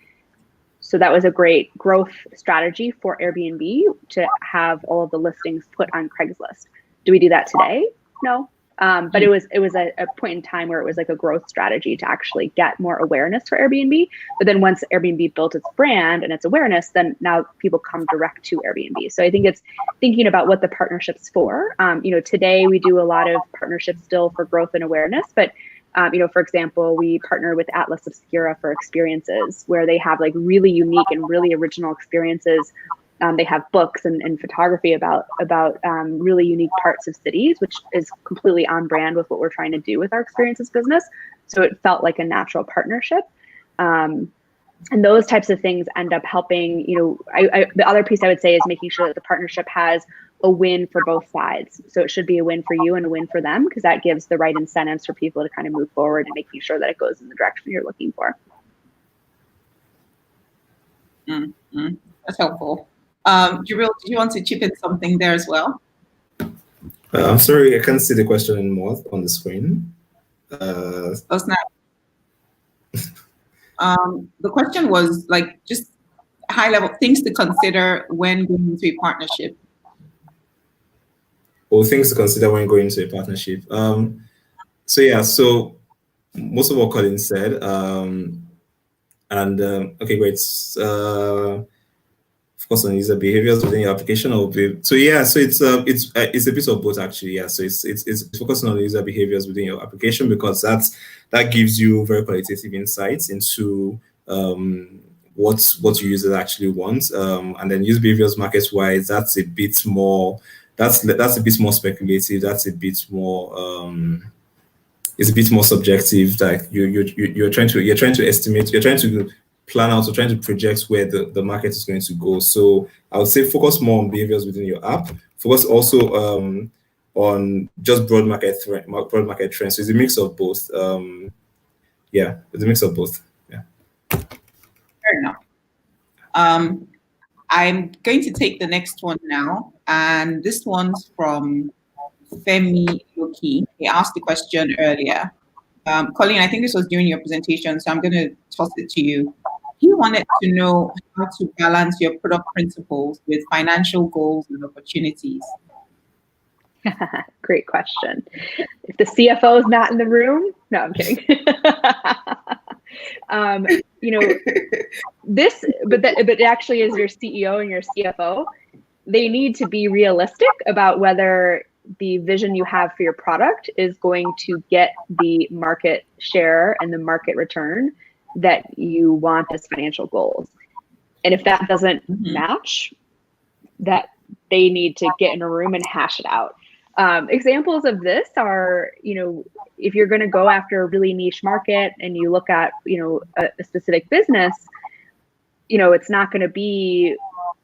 So that was a great growth strategy for Airbnb to have all of the listings put on Craigslist. Do we do that today? No. But it was a point in time where it was like a growth strategy to actually get more awareness for Airbnb. But then once Airbnb built its brand and its awareness, then now people come direct to Airbnb. So I think it's thinking about what the partnership's for. Today we do a lot of partnerships still for growth and awareness, but for example, we partner with Atlas Obscura for experiences where they have like really unique and really original experiences. They have books and photography about really unique parts of cities, which is completely on brand with what we're trying to do with our experiences business. So it felt like a natural partnership. And those types of things end up helping, the other piece I would say is making sure that the partnership has a win for both sides. So it should be a win for you and a win for them, because that gives the right incentives for people to kind of move forward and making sure that it goes in the direction you're looking for. That's helpful. Jubril, did you want to chip in something there as well? I'm sorry, I can't see the question anymore on the screen. That's not. The question was like just high level things to consider when going into a partnership. Or things to consider when going into a partnership. So most of what Colin said. Okay, great. Focus on user behaviors within your application, it's a bit of both actually. Yeah, so it's focusing on user behaviors within your application, because that gives you very qualitative insights into what your users actually want, and then user behaviors market wise, that's a bit more speculative. That's a bit more it's a bit more subjective. Like you're trying to estimate, you're trying to plan out or trying to project where the market is going to go. So I would say focus more on behaviors within your app. Focus also on just broad market trends. So it's a mix of both. It's a mix of both. Yeah. Fair enough. I'm going to take the next one now, and this one's from Femi Loki. He asked the question earlier. Colleen, I think this was during your presentation, so I'm going to toss it to you. He wanted to know how to balance your product principles with financial goals and opportunities. Great question. If the CFO is not in the room, no, I'm kidding. But it actually is your CEO and your CFO. They need to be realistic about whether the vision you have for your product is going to get the market share and the market return that you want as financial goals. And if that doesn't match, that they need to get in a room and hash it out. Examples of this are, if you're going to go after a really niche market and you look at, a specific business, it's not going to be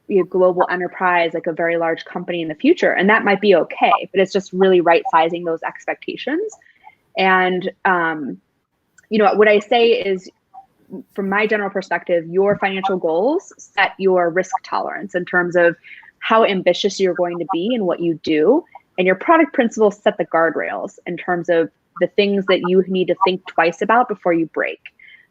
a global enterprise, like a very large company in the future. And that might be okay, but it's just really right sizing those expectations. And, what I say is, from my general perspective, your financial goals set your risk tolerance in terms of how ambitious you're going to be in what you do. And your product principles set the guardrails in terms of the things that you need to think twice about before you break.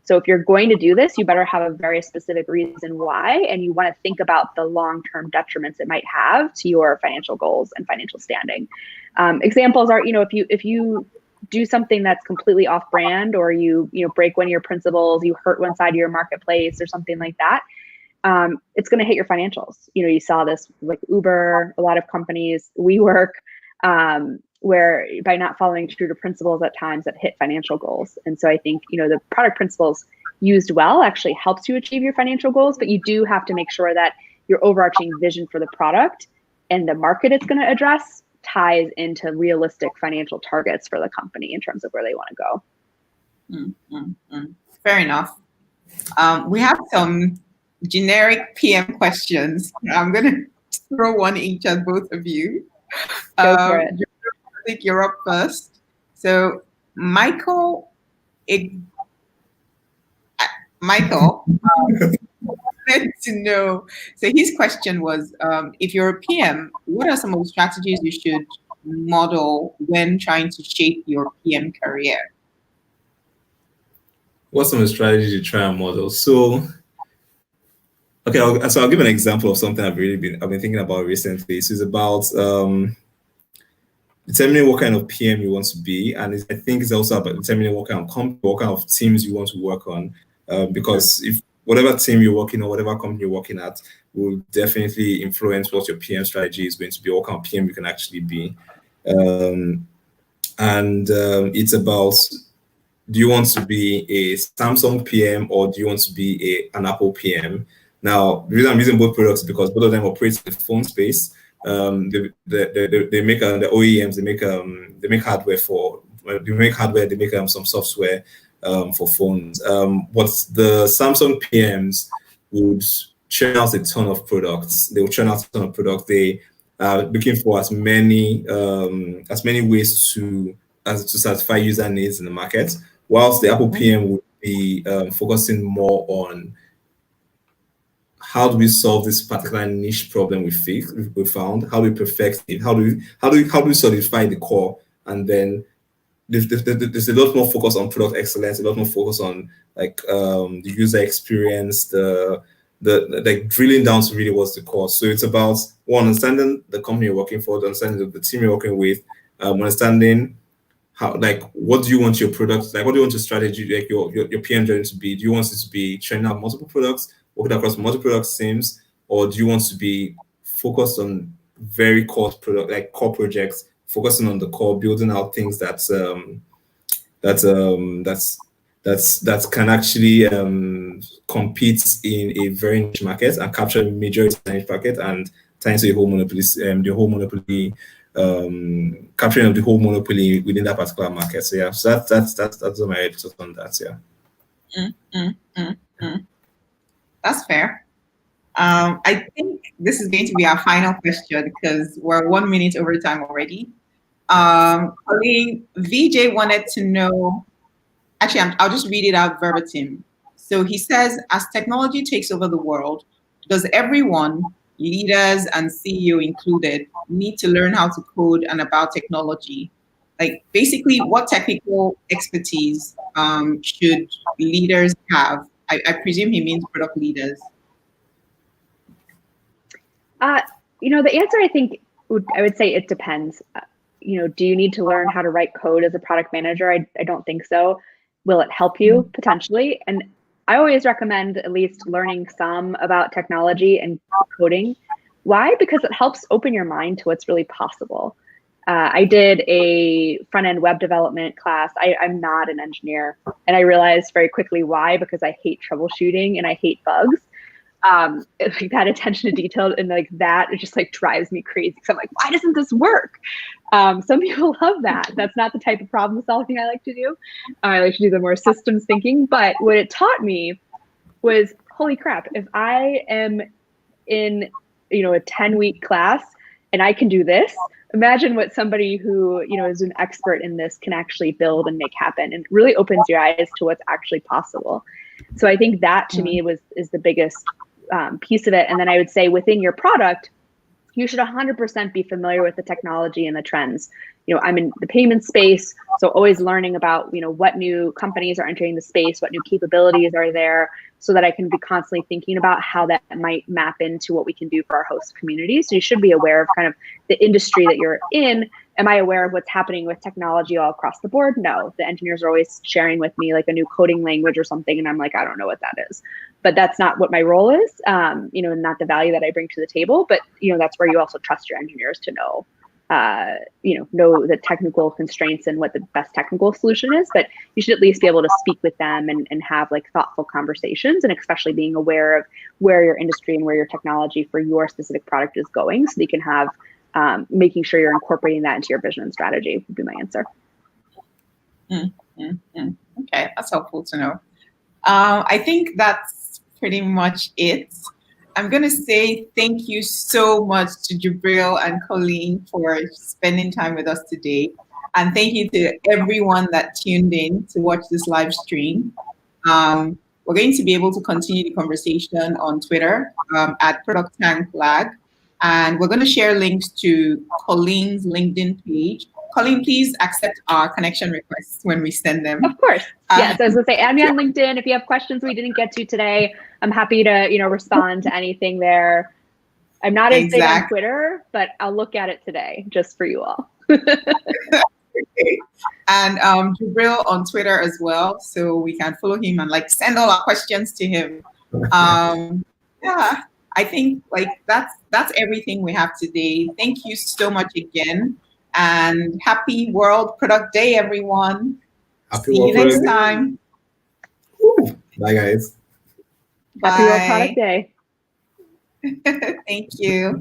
So if you're going to do this, you better have a very specific reason why, and you want to think about the long-term detriments it might have to your financial goals and financial standing. Examples are, if you do something that's completely off-brand, or you break one of your principles, you hurt one side of your marketplace or something like that, it's going to hit your financials. You saw this like Uber, a lot of companies, WeWork, where by not following true to principles at times that hit financial goals. And so I think, the product principles used well actually helps you achieve your financial goals, but you do have to make sure that your overarching vision for the product and the market it's going to address ties into realistic financial targets for the company in terms of where they want to go. Fair enough. We have some generic PM questions. I'm going to throw one each at both of you. Go for it. I think you're up first. So Michael wanted to know, so his question was, if you're a PM, what are some of the strategies you should model when trying to shape your PM career? What's some of the strategies you try and model? So, okay, I'll give an example of something I've been thinking about recently. So it's about determining what kind of PM you want to be, and I think it's also about determining what kind of teams you want to work on. Because if whatever team you're working on, whatever company you're working at, will definitely influence what your PM strategy is going to be, what kind of PM you can actually be. It's about, do you want to be a Samsung PM or do you want to be an Apple PM? Now, the reason I'm using both products is because both of them operate in the phone space. They make the OEMs. They make hardware They make some software for phones. But the Samsung PMs would churn out a ton of products. They will churn out a ton of products. They are looking for as many ways to satisfy user needs in the market. Whilst the Apple PM would be focusing more on how do we solve this particular niche problem we found, how do we perfect it, how do we solidify the core, and then there's a lot more focus on product excellence, a lot more focus on the user experience, the drilling down to really what's the core. So it's about understanding the company you're working for, understanding the team you're working with, understanding how, what do you want your product, what do you want your strategy, your PM journey to be? Do you want it to be training out multiple products, working across multiple product teams, or do you want to be focused on very core product, core projects, focusing on the core, building out things that can actually compete in a very niche market and capture a majority of the niche market and tie into the whole monopoly, capturing of the whole monopoly within that particular market. So yeah, so that's my thoughts on that. Yeah. That's fair. I think this is going to be our final question because we're 1 minute over time already. Colleen, VJ wanted to know, actually, I'll just read it out verbatim. So he says, as technology takes over the world, does everyone, leaders and CEO included, need to learn how to code and about technology? Basically, what technical expertise should leaders have? I presume he means product leaders. The answer, I think, I would say it depends. Do you need to learn how to write code as a product manager? I don't think so. Will it help you? Potentially. And I always recommend at least learning some about technology and coding. Why? Because it helps open your mind to what's really possible. I did a front-end web development class. I'm not an engineer, and I realized very quickly why, because I hate troubleshooting and I hate bugs. That attention to detail and that, it just drives me crazy because I'm like, why doesn't this work? Some people love that. That's not the type of problem solving I like to do. I like to do the more systems thinking. But what it taught me was, holy crap, if I am in a 10-week class and I can do this, imagine what somebody who is an expert in this can actually build and make happen, and really opens your eyes to what's actually possible. So I think that to me is the biggest piece of it. And then I would say within your product, you should 100% be familiar with the technology and the trends. I'm in the payment space, so always learning about, what new companies are entering the space, what new capabilities are there, so that I can be constantly thinking about how that might map into what we can do for our host community. So you should be aware of kind of the industry that you're in. Am I aware of what's happening with technology all across the board? No. The engineers are always sharing with me a new coding language or something, and I'm like, I don't know what that is. But that's not what my role is, and not the value that I bring to the table. But that's where you also trust your engineers to know the technical constraints and what the best technical solution is. But you should at least be able to speak with them and have thoughtful conversations, and especially being aware of where your industry and where your technology for your specific product is going, so that you can have making sure you're incorporating that into your vision and strategy would be my answer. Okay, that's helpful to know. I think that's pretty much it. I'm going to say thank you so much to Jubril and Colleen for spending time with us today. And thank you to everyone that tuned in to watch this live stream. We're going to be able to continue the conversation on Twitter at Producttank Lag. And we're going to share links to Colleen's LinkedIn page. Colleen, please accept our connection requests when we send them. Of course. Yes, I was going to say, add me on LinkedIn. If you have questions we didn't get to today, I'm happy to, respond to anything there. I'm not as big on Twitter, but I'll look at it today just for you all. And Jubril on Twitter as well, so we can follow him and like send all our questions to him. Yeah, I think like that's everything we have today. Thank you so much again, and happy World Product Day, everyone. See you next time. Bye, guys. Happy World Product Day. Thank you.